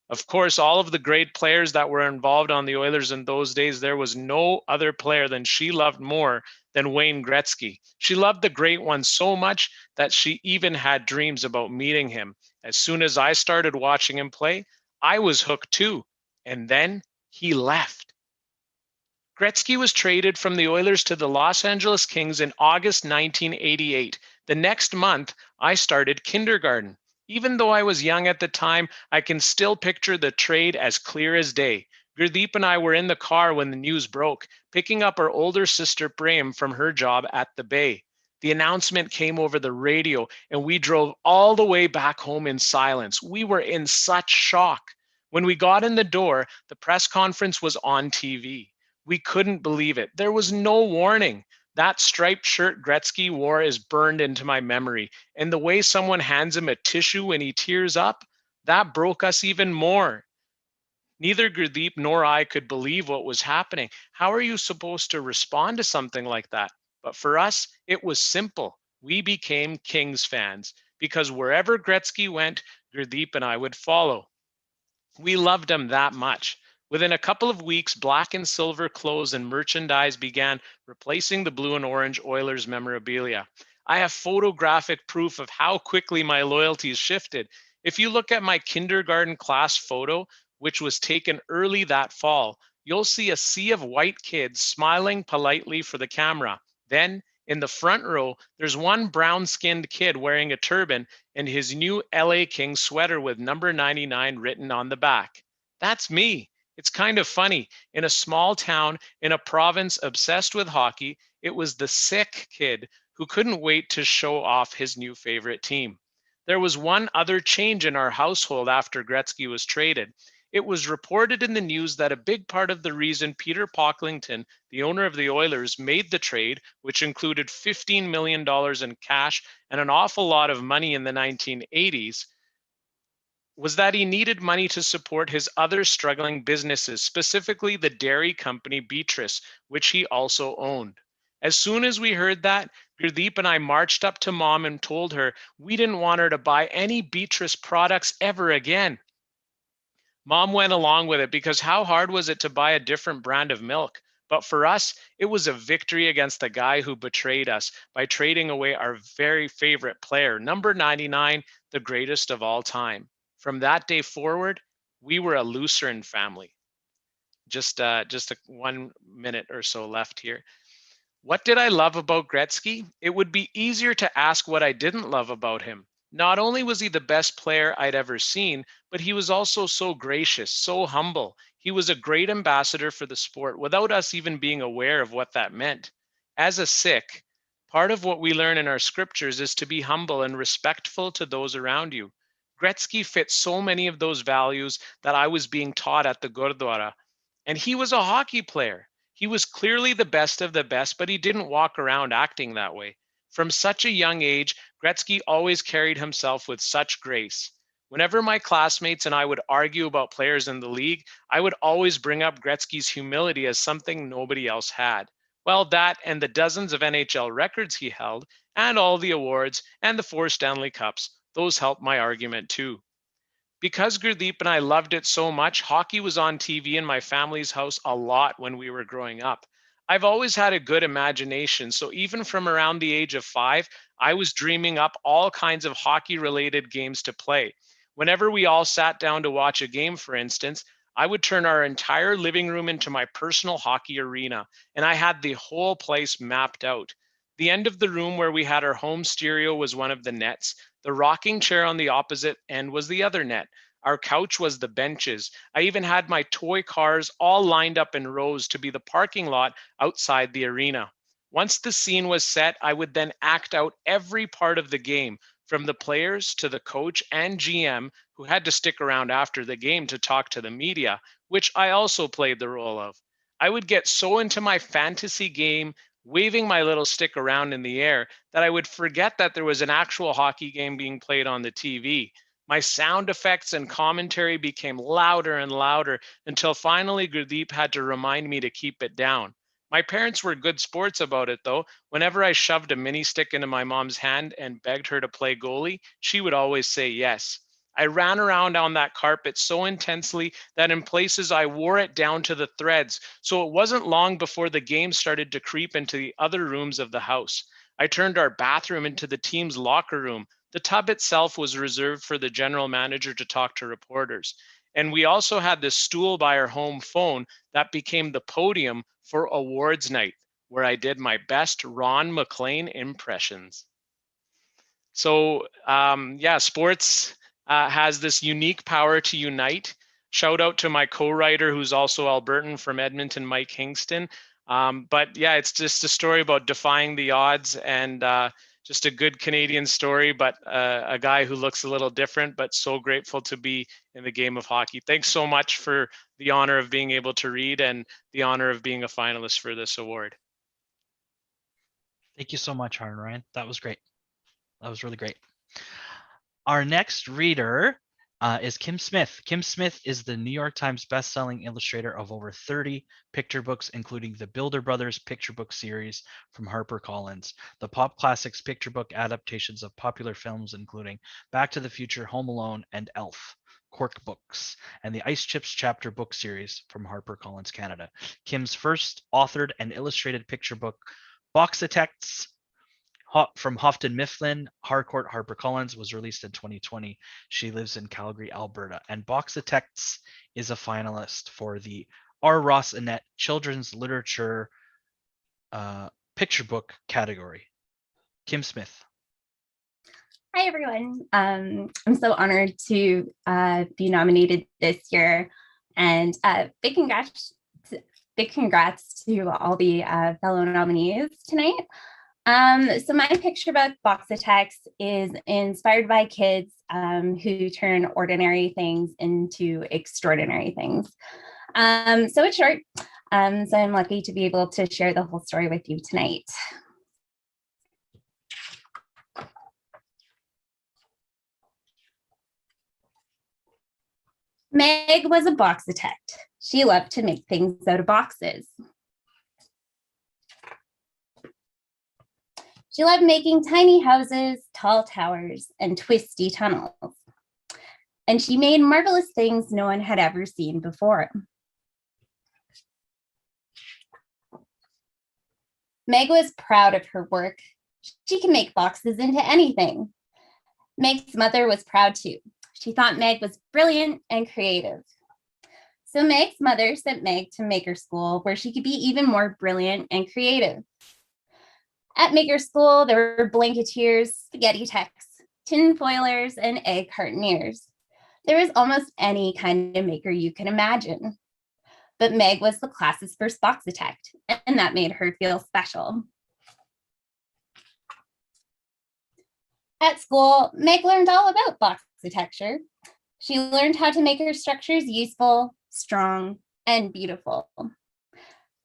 Of course, all of the great players that were involved on the Oilers in those days, there was no other player than she loved more than Wayne Gretzky. She loved the great one so much that she even had dreams about meeting him. As soon as I started watching him play, I was hooked too. And then he left. Gretzky was traded from the Oilers to the Los Angeles Kings in August 1988. The next month, I started kindergarten. Even though I was young at the time, I can still picture the trade as clear as day. Gurdeep and I were in the car when the news broke, picking up our older sister Prem from her job at the Bay. The announcement came over the radio, and we drove all the way back home in silence. We were in such shock. When we got in the door, the press conference was on TV. We couldn't believe it. There was no warning. That striped shirt Gretzky wore is burned into my memory. And the way someone hands him a tissue when he tears up, that broke us even more. Neither Gurdeep nor I could believe what was happening. How are you supposed to respond to something like that? But for us, it was simple. We became Kings fans because wherever Gretzky went, Gurdeep and I would follow. We loved him that much. Within a couple of weeks, black and silver clothes and merchandise began replacing the blue and orange Oilers memorabilia. I have photographic proof of how quickly my loyalties shifted. If you look at my kindergarten class photo, which was taken early that fall, you'll see a sea of white kids smiling politely for the camera. Then, in the front row, there's one brown-skinned kid wearing a turban and his new LA Kings sweater with number 99 written on the back. That's me. It's kind of funny. In a small town in a province obsessed with hockey, it was the sick kid who couldn't wait to show off his new favorite team. There was one other change in our household after Gretzky was traded. It was reported in the news that a big part of the reason Peter Pocklington, the owner of the Oilers, made the trade, which included $15 million in cash and an awful lot of money in the 1980s, was that he needed money to support his other struggling businesses, specifically the dairy company Beatrice, which he also owned. As soon as we heard that, Gurdeep and I marched up to Mom and told her we didn't want her to buy any Beatrice products ever again. Mom went along with it because how hard was it to buy a different brand of milk? But for us, it was a victory against the guy who betrayed us by trading away our very favorite player, number 99, the greatest of all time. From that day forward, we were a Lucerne family. Just 1 minute or so left here. What did I love about Gretzky? It would be easier to ask what I didn't love about him. Not only was he the best player I'd ever seen, but he was also so gracious, so humble. He was a great ambassador for the sport without us even being aware of what that meant. As a Sikh, part of what we learn in our scriptures is to be humble and respectful to those around you. Gretzky fit so many of those values that I was being taught at the Gurdwara. And he was a hockey player. He was clearly the best of the best, but he didn't walk around acting that way. From such a young age, Gretzky always carried himself with such grace. Whenever my classmates and I would argue about players in the league, I would always bring up Gretzky's humility as something nobody else had. Well, that and the dozens of NHL records he held, and all the awards and the 4 Stanley Cups, Those helped my argument too. Because Gurdeep and I loved it so much, hockey was on TV in my family's house a lot when we were growing up. I've always had a good imagination, so even from around the age of 5, I was dreaming up all kinds of hockey-related games to play. Whenever we all sat down to watch a game, for instance, I would turn our entire living room into my personal hockey arena, and I had the whole place mapped out. The end of the room where we had our home stereo was one of the nets. The rocking chair on the opposite end was the other net. Our couch was the benches. I even had my toy cars all lined up in rows to be the parking lot outside the arena. Once the scene was set, I would then act out every part of the game, from the players to the coach and GM, who had to stick around after the game to talk to the media, which I also played the role of. I would get so into my fantasy game, waving my little stick around in the air, that I would forget that there was an actual hockey game being played on the TV. My sound effects and commentary became louder and louder until finally Gurdeep had to remind me to keep it down. My parents were good sports about it though. Whenever I shoved a mini stick into my mom's hand and begged her to play goalie, she would always say yes. I ran around on that carpet so intensely that in places I wore it down to the threads, so it wasn't long before the game started to creep into the other rooms of the house. I turned our bathroom into the team's locker room. The tub itself was reserved for the general manager to talk to reporters. And we also had this stool by our home phone that became the podium for awards night, where I did my best Ron McLean impressions. So yeah, sports has this unique power to unite. Shout out to my co-writer, who's also Albertan from Edmonton, Mike Hingston. But yeah, it's just a story about defying the odds, and just a good Canadian story, but a guy who looks a little different, but so grateful to be in the game of hockey. Thanks so much for the honor of being able to read and the honor of being a finalist for this award. Thank you so much, Harnarayan. That was great. That was really great. Our next reader is Kim Smith. Kim Smith is the New York Times bestselling illustrator of over 30 picture books, including the Builder Brothers picture book series from HarperCollins, the Pop Classics picture book adaptations of popular films, including Back to the Future, Home Alone, and Elf, Cork Books, and the Ice Chips chapter book series from HarperCollins Canada. Kim's first authored and illustrated picture book, Box of Texts, from Houghton Mifflin, Harcourt, HarperCollins, was released in 2020. She lives in Calgary, Alberta. And Box of Texts is a finalist for the R. Ross Annette Children's Literature Picture Book category. Kim Smith. Hi, everyone. I'm so honored to be nominated this year. And big congrats to all the fellow nominees tonight. So my picture book, Box of Text, is inspired by kids who turn ordinary things into extraordinary things. So it's short, so I'm lucky to be able to share the whole story with you tonight. Meg was a box detect. She loved to make things out of boxes. She loved making tiny houses, tall towers, and twisty tunnels. And she made marvelous things no one had ever seen before. Meg was proud of her work. She could make boxes into anything. Meg's mother was proud too. She thought Meg was brilliant and creative. So Meg's mother sent Meg to maker school, where she could be even more brilliant and creative. At maker school, there were blanketeers, spaghetti techs, tin foilers, and egg cartoneers. There was almost any kind of maker you can imagine. But Meg was the class's first box detect, and that made her feel special. At school, Meg learned all about box architecture. She learned how to make her structures useful, strong, and beautiful.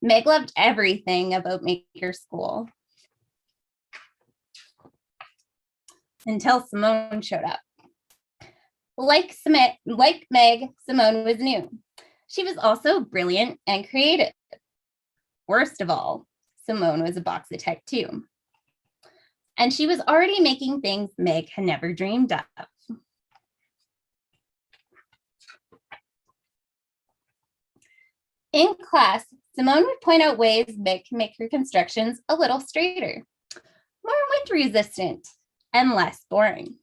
Meg loved everything about maker school. Until Simone showed up. Like Meg, Simone was new. She was also brilliant and creative. Worst of all, Simone was a box detect too. and she was already making things Meg had never dreamed of. In class, Simone would point out ways Meg can make her constructions a little straighter, more wind resistant, and less boring.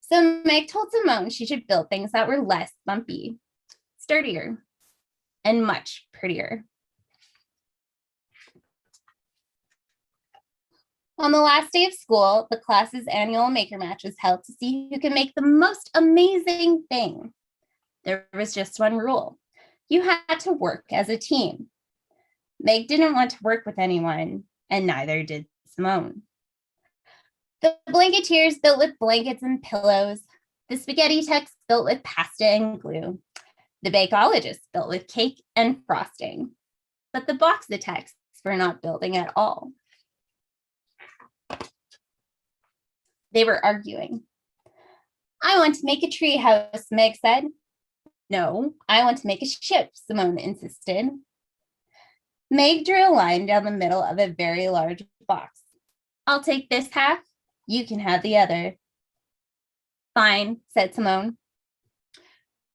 So Meg told Simone she should build things that were less bumpy, sturdier, and much prettier. On the last day of school, the class's annual maker match was held to see who can make the most amazing thing. There was just one rule. You had to work as a team. Meg didn't want to work with anyone, and neither did Simone. The blanketeers built with blankets and pillows. The spaghetti techs built with pasta and glue. The bakeologists built with cake and frosting. But the boxa techs were not building at all. They were arguing. I want to make a tree house, Meg said. No, I want to make a ship, Simone insisted. Meg drew a line down the middle of a very large box. I'll take this half, you can have the other. Fine, said Simone.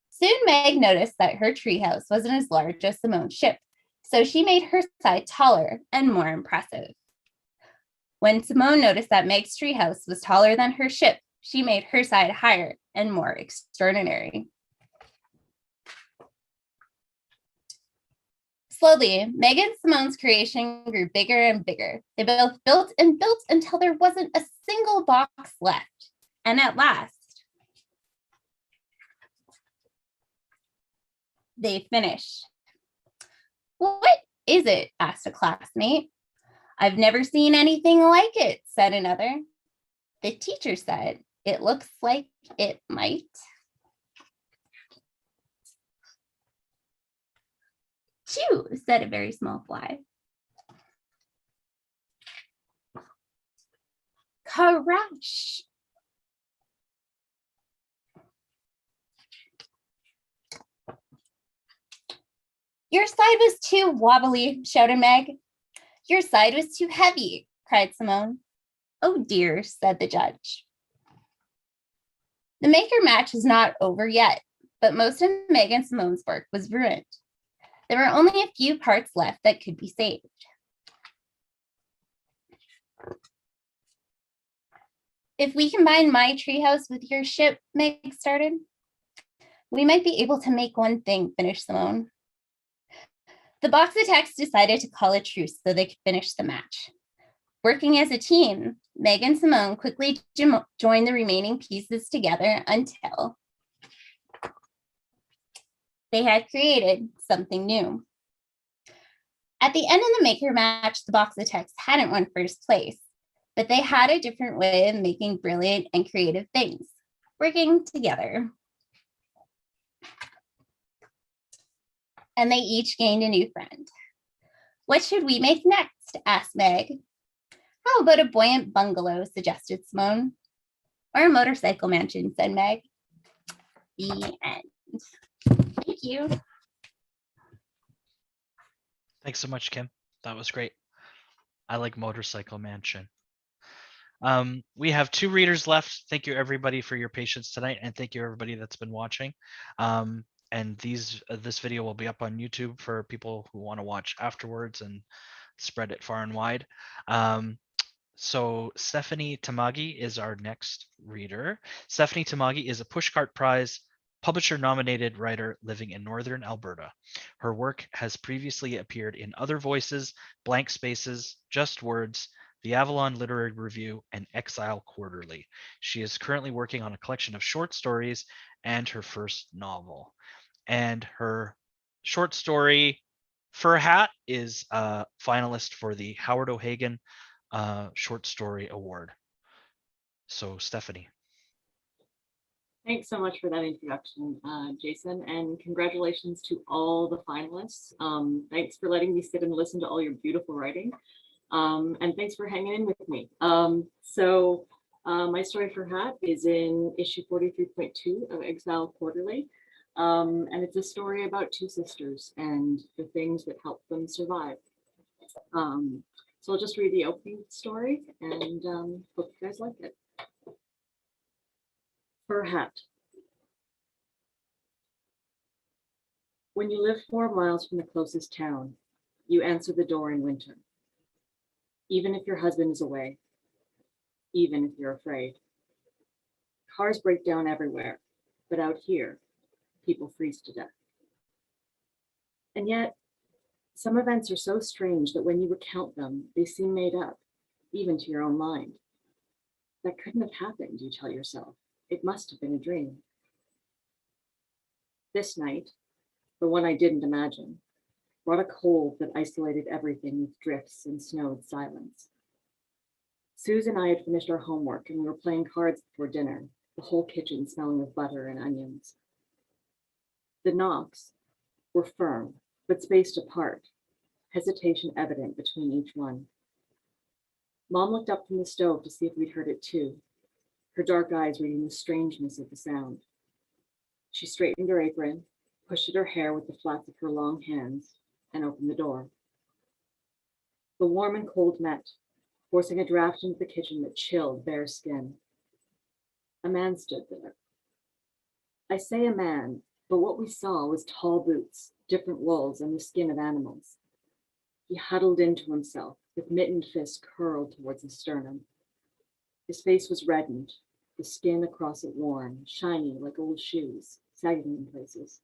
Soon Meg noticed that her treehouse wasn't as large as Simone's ship, so she made her side taller and more impressive. When Simone noticed that Meg's treehouse was taller than her ship, she made her side higher and more extraordinary. Slowly, Meg and Simone's creation grew bigger and bigger. They both built and built until there wasn't a single box left. And at last, they finished. What is it? Asked a classmate. I've never seen anything like it, said another. The teacher said, it looks like it might. Chew, said a very small fly. Crash. Your side was too wobbly, shouted Meg. Your side was too heavy, cried Simone. Oh dear, said the judge. The maker match is not over yet, but most of Meg and Simone's work was ruined. There were only a few parts left that could be saved. If we combine my treehouse with your ship, Meg started, we might be able to make one thing, finished Simone. The boxa techs decided to call a truce so they could finish the match. Working as a team, Meg and Simone quickly joined the remaining pieces together until they had created something new. At the end of the maker match, the boxa techs hadn't won first place, but they had a different way of making brilliant and creative things, working together. And they each gained a new friend. What should we make next? Asked Meg. How about a buoyant bungalow, suggested Simone. Or a motorcycle mansion, said Meg. The end. Thank you. Thanks so much, Kim. That was great. I like motorcycle mansion. We have 2 readers left. Thank you everybody for your patience tonight, and thank you everybody that's been watching. And this video will be up on YouTube for people who want to watch afterwards and spread it far and wide. So Stephanie Tamagi is our next reader. Stephanie Tamagi is a Pushcart Prize publisher-nominated writer living in Northern Alberta. Her work has previously appeared in Other Voices, Blank Spaces, Just Words, the Avalon Literary Review, and Exile Quarterly. She is currently working on a collection of short stories and her first novel. And her short story, Fur Hat, is a finalist for the Howard O'Hagan Short Story Award. So, Stephanie. Thanks so much for that introduction, Jason, and congratulations to all the finalists. Thanks for letting me sit and listen to all your beautiful writing, and thanks for hanging in with me. My story for Hat is in issue 43.2 of Exile Quarterly, and it's a story about 2 sisters and the things that help them survive. So I'll just read the opening story and hope you guys like it. Fur hat. When you live 4 miles from the closest town, you answer the door in winter. Even if your husband is away, even if you're afraid. Cars break down everywhere, but out here, people freeze to death. And yet, some events are so strange that when you recount them, they seem made up, even to your own mind. That couldn't have happened, you tell yourself. It must have been a dream. This night, the one I didn't imagine, brought a cold that isolated everything with drifts and snowed silence. Suze and I had finished our homework and we were playing cards before dinner, the whole kitchen smelling of butter and onions. The knocks were firm, but spaced apart, hesitation evident between each one. Mom looked up from the stove to see if we'd heard it too, her dark eyes reading the strangeness of the sound. She straightened her apron, pushed at her hair with the flats of her long hands, and opened the door. The warm and cold met, forcing a draft into the kitchen that chilled bare skin. A man stood there. I say a man, but what we saw was tall boots, different wools, and the skin of animals. He huddled into himself, with mittened fists curled towards his sternum. His face was reddened, the skin across it worn, shiny like old shoes, sagging in places.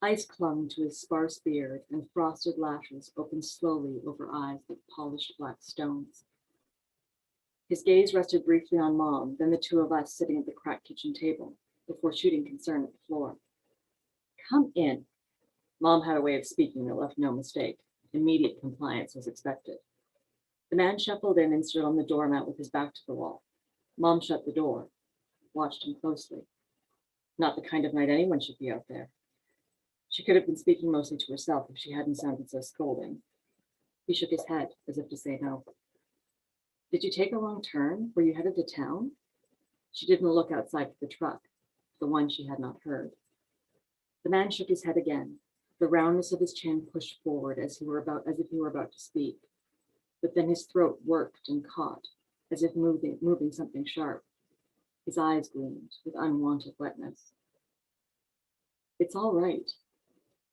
Ice clung to his sparse beard, and frosted lashes opened slowly over eyes like polished black stones. His gaze rested briefly on Mom, then the two of us sitting at the cracked kitchen table, before shooting concern at the floor. Come in. Mom had a way of speaking that left no mistake. Immediate compliance was expected. The man shuffled in and stood on the doormat with his back to the wall. Mom shut the door, watched him closely. Not the kind of night anyone should be out there. She could have been speaking mostly to herself if she hadn't sounded so scolding. He shook his head as if to say no. Did you take a wrong turn? Were you headed to town? She didn't look outside for the truck, the one she had not heard. The man shook his head again, the roundness of his chin pushed forward as if he were about to speak. But then his throat worked and caught, as if moving something sharp. His eyes gleamed with unwanted wetness. It's all right.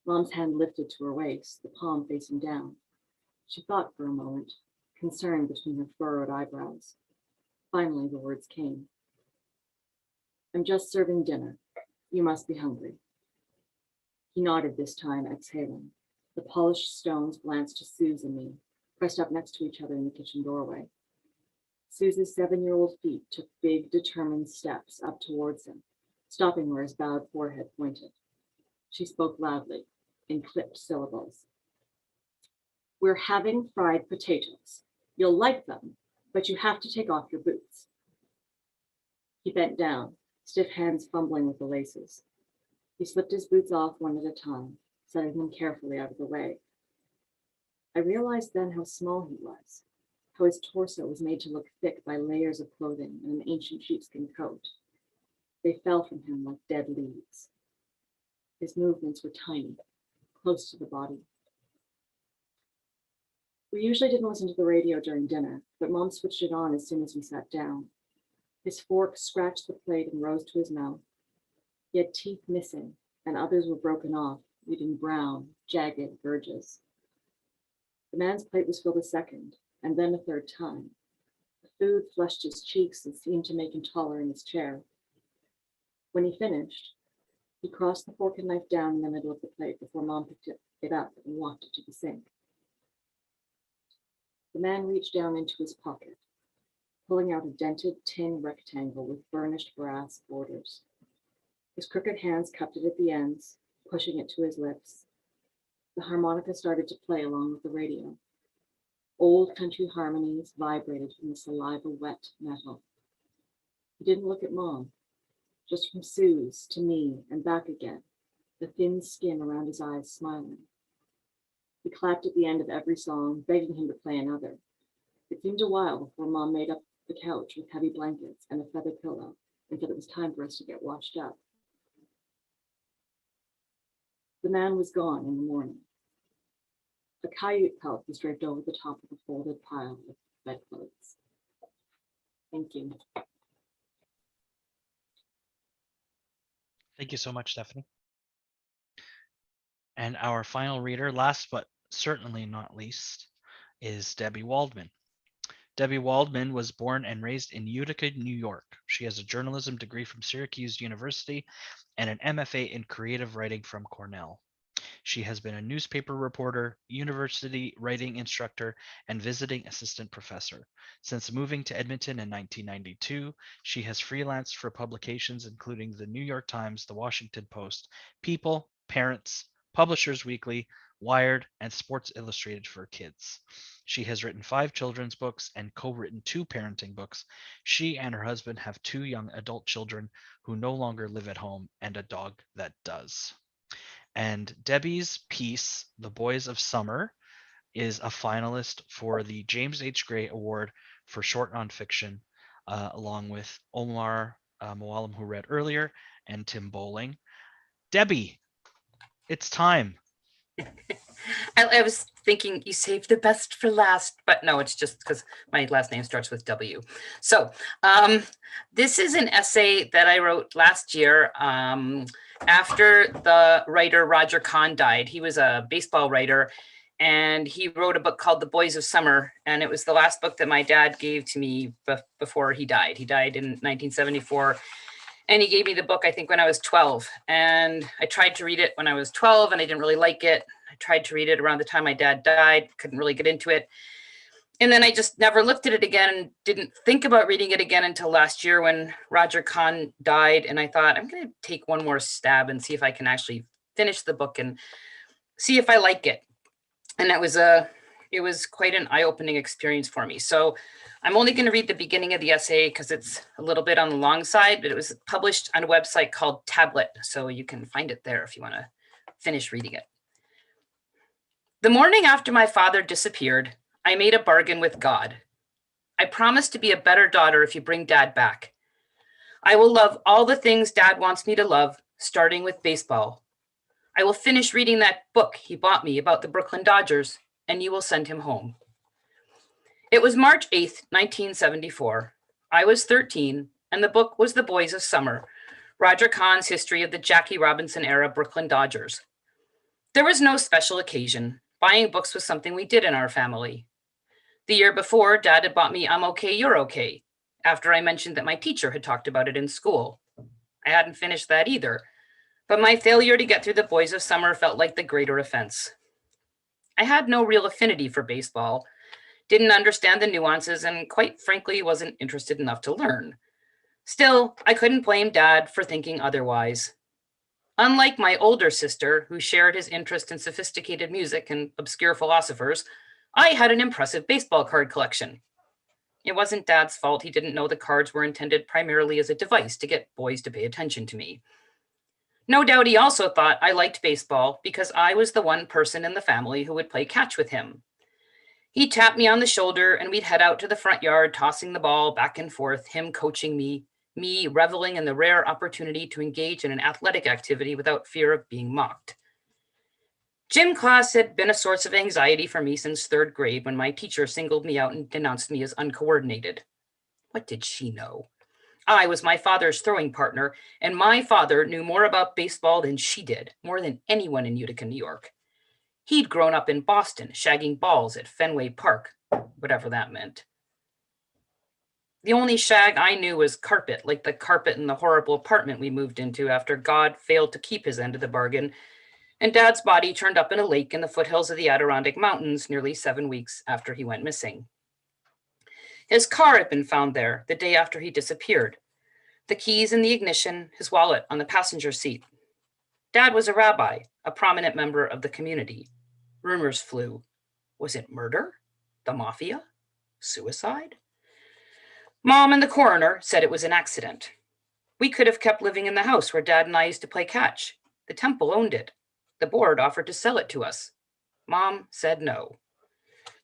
Mom's hand lifted to her waist, the palm facing down. She thought for a moment, concern between her furrowed eyebrows. Finally, the words came. I'm just serving dinner. You must be hungry. He nodded this time, exhaling. The polished stones glanced to Suze and me, pressed up next to each other in the kitchen doorway. Suze's 7-year-old feet took big, determined steps up towards him, stopping where his bowed forehead pointed. She spoke loudly, in clipped syllables. We're having fried potatoes. You'll like them, but you have to take off your boots. He bent down, stiff hands fumbling with the laces. He slipped his boots off one at a time, setting them carefully out of the way. I realized then how small he was, how his torso was made to look thick by layers of clothing and an ancient sheepskin coat. They fell from him like dead leaves. His movements were tiny, close to the body. We usually didn't listen to the radio during dinner, but Mom switched it on as soon as we sat down. His fork scratched the plate and rose to his mouth. He had teeth missing, and others were broken off, leaving brown, jagged verges. The man's plate was filled a second, and then a third time. The food flushed his cheeks and seemed to make him taller in his chair. When he finished, he crossed the fork and knife down in the middle of the plate before Mom picked it up and walked it to the sink. The man reached down into his pocket, pulling out a dented tin rectangle with burnished brass borders. His crooked hands cupped it at the ends, pushing it to his lips. The harmonica started to play along with the radio. Old country harmonies vibrated from the saliva-wet metal. He didn't look at Mom, just from Suze to me and back again, the thin skin around his eyes smiling. He clapped at the end of every song, begging him to play another. It seemed a while before Mom made up the couch with heavy blankets and a feather pillow and said it was time for us to get washed up. The man was gone in the morning. A coyote pelt was draped over the top of the folded pile of bedclothes. Thank you. Thank you so much, Stephanie. And our final reader, last but certainly not least, is Debby Waldman. Debby Waldman was born and raised in Utica, New York. She has a journalism degree from Syracuse University and an MFA in creative writing from Cornell. She has been a newspaper reporter, university writing instructor, and visiting assistant professor. Since moving to Edmonton in 1992, she has freelanced for publications including the New York Times, the Washington Post, People, Parents, Publishers Weekly, Wired, and Sports Illustrated for Kids. She has written 5 children's books and co-written 2 parenting books. She and her husband have 2 young adult children who no longer live at home and a dog that does. And Debby's piece, The Boys of Summer, is a finalist for the James H. Gray Award for short nonfiction, along with Omar Mouallem, who read earlier, and Tim Bowling. Debby, it's time. I was thinking you saved the best for last, but no, it's just because my last name starts with W. So this is an essay that I wrote last year after the writer Roger Kahn died. He was a baseball writer, and he wrote a book called The Boys of Summer, and it was the last book that my dad gave to me before he died. He died in 1974. And he gave me the book, I think, when I was 12. And I tried to read it when I was 12, and I didn't really like it. I tried to read it around the time my dad died, couldn't really get into it. And then I just never looked at it again and didn't think about reading it again until last year when Roger Kahn died. And I thought, I'm going to take one more stab and see if I can actually finish the book and see if I like it. And it was quite an eye-opening experience for me. So I'm only going to read the beginning of the essay because it's a little bit on the long side, but it was published on a website called Tablet, so you can find it there if you want to finish reading it. The morning after my father disappeared, I made a bargain with God. I promised to be a better daughter if you bring Dad back. I will love all the things Dad wants me to love, starting with baseball. I will finish reading that book he bought me about the Brooklyn Dodgers, and you will send him home. It was March 8th, 1974. I was 13, and the book was The Boys of Summer, Roger Kahn's history of the Jackie Robinson-era Brooklyn Dodgers. There was no special occasion. Buying books was something we did in our family. The year before, Dad had bought me I'm Okay, You're Okay, after I mentioned that my teacher had talked about it in school. I hadn't finished that either, but my failure to get through The Boys of Summer felt like the greater offense. I had no real affinity for baseball, didn't understand the nuances, and quite frankly wasn't interested enough to learn. Still, I couldn't blame Dad for thinking otherwise. Unlike my older sister, who shared his interest in sophisticated music and obscure philosophers, I had an impressive baseball card collection. It wasn't Dad's fault he didn't know the cards were intended primarily as a device to get boys to pay attention to me. No doubt he also thought I liked baseball because I was the one person in the family who would play catch with him. He'd tap me on the shoulder and we'd head out to the front yard, tossing the ball back and forth, him coaching me reveling in the rare opportunity to engage in an athletic activity without fear of being mocked. Gym class had been a source of anxiety for me since 3rd grade when my teacher singled me out and denounced me as uncoordinated. What did she know? I was my father's throwing partner, and my father knew more about baseball than she did, more than anyone in Utica, New York. He'd grown up in Boston, shagging balls at Fenway Park, whatever that meant. The only shag I knew was carpet, like the carpet in the horrible apartment we moved into after God failed to keep his end of the bargain, and Dad's body turned up in a lake in the foothills of the Adirondack Mountains nearly 7 weeks after he went missing. His car had been found there the day after he disappeared. The keys in the ignition, his wallet on the passenger seat. Dad was a rabbi, a prominent member of the community. Rumors flew. Was it murder? The mafia? Suicide? Mom and the coroner said it was an accident. We could have kept living in the house where Dad and I used to play catch. The temple owned it. The board offered to sell it to us. Mom said no.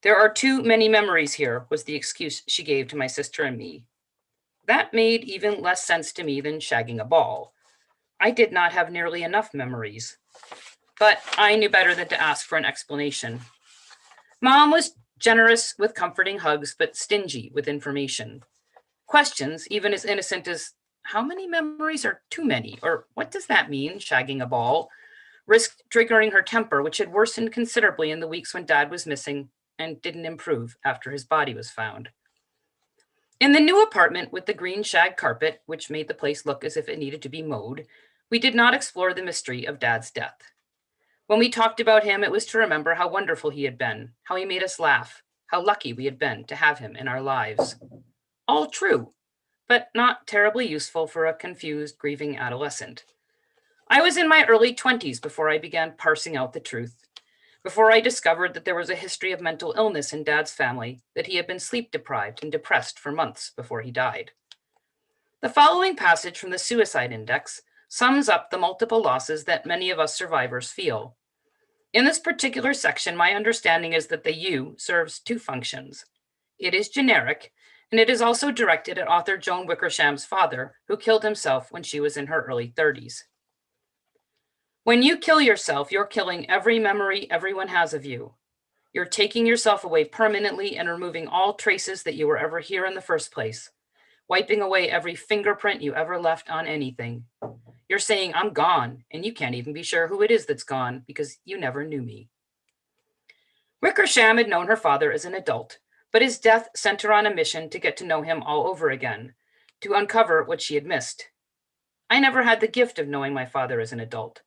There are too many memories here, was the excuse she gave to my sister and me. That made even less sense to me than shagging a ball. I did not have nearly enough memories. But I knew better than to ask for an explanation. Mom was generous with comforting hugs, but stingy with information. Questions, even as innocent as, how many memories are too many? Or what does that mean, shagging a ball? Risked triggering her temper, which had worsened considerably in the weeks when Dad was missing and didn't improve after his body was found. In the new apartment with the green shag carpet, which made the place look as if it needed to be mowed, we did not explore the mystery of Dad's death. When we talked about him, it was to remember how wonderful he had been, how he made us laugh, how lucky we had been to have him in our lives. All true, but not terribly useful for a confused, grieving adolescent. I was in my early 20s before I began parsing out the truth, before I discovered that there was a history of mental illness in Dad's family, that he had been sleep deprived and depressed for months before he died. The following passage from the Suicide Index sums up the multiple losses that many of us survivors feel. In this particular section, my understanding is that the you serves two functions. It is generic, and it is also directed at author Joan Wickersham's father, who killed himself when she was in her early 30s. When you kill yourself, you're killing every memory everyone has of you. You're taking yourself away permanently and removing all traces that you were ever here in the first place, wiping away every fingerprint you ever left on anything. You're saying, I'm gone, and you can't even be sure who it is that's gone because you never knew me. Wickersham had known her father as an adult, but his death sent her on a mission to get to know him all over again, to uncover what she had missed. I never had the gift of knowing my father as an adult.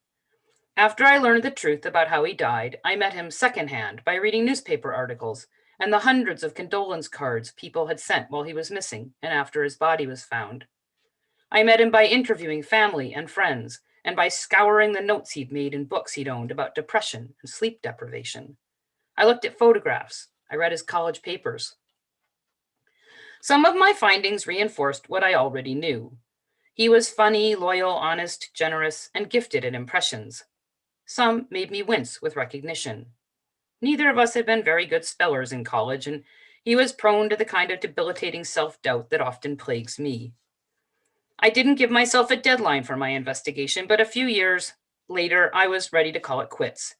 After I learned the truth about how he died, I met him secondhand by reading newspaper articles and the hundreds of condolence cards people had sent while he was missing and after his body was found. I met him by interviewing family and friends and by scouring the notes he'd made in books he'd owned about depression and sleep deprivation. I looked at photographs. I read his college papers. Some of my findings reinforced what I already knew. He was funny, loyal, honest, generous, and gifted at impressions. Some made me wince with recognition. Neither of us had been very good spellers in college, and he was prone to the kind of debilitating self-doubt that often plagues me. I didn't give myself a deadline for my investigation, but a few years later, I was ready to call it quits.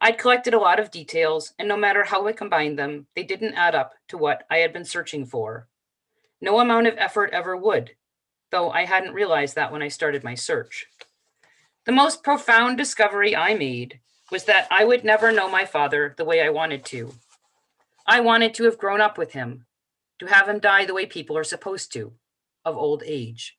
I'd collected a lot of details, and no matter how I combined them, they didn't add up to what I had been searching for. No amount of effort ever would, though I hadn't realized that when I started my search. The most profound discovery I made was that I would never know my father the way I wanted to. I wanted to have grown up with him, to have him die the way people are supposed to, of old age.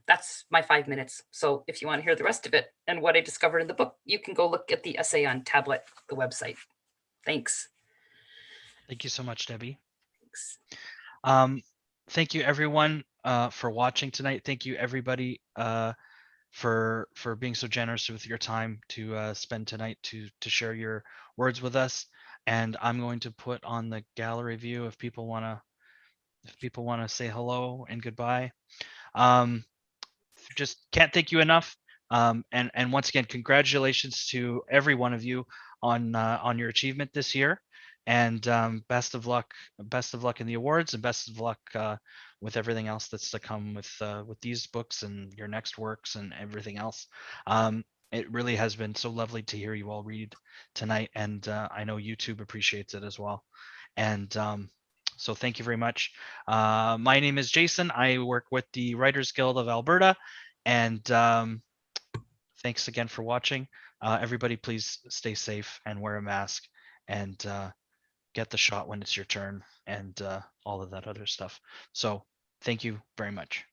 That's my 5 minutes. So if you want to hear the rest of it and what I discovered in the book, you can go look at the essay on Tablet, the website. Thanks. Thank you so much, Debbie. Thanks. Thank you everyone for watching tonight. Thank you everybody for being so generous with your time to spend tonight to share your words with us. And I'm going to put on the gallery view if people want to say hello and goodbye. Just can't thank you enough. And once again, congratulations to every one of you on your achievement this year. And best of luck in the awards, and best of luck with everything else that's to come with these books and your next works and everything else. It really has been so lovely to hear you all read tonight, and I know YouTube appreciates it as well. And so thank you very much. My name is Jason. I work with the Writers Guild of Alberta, and thanks again for watching. Everybody, please stay safe and wear a mask, and get the shot when it's your turn, and all of that other stuff. So thank you very much.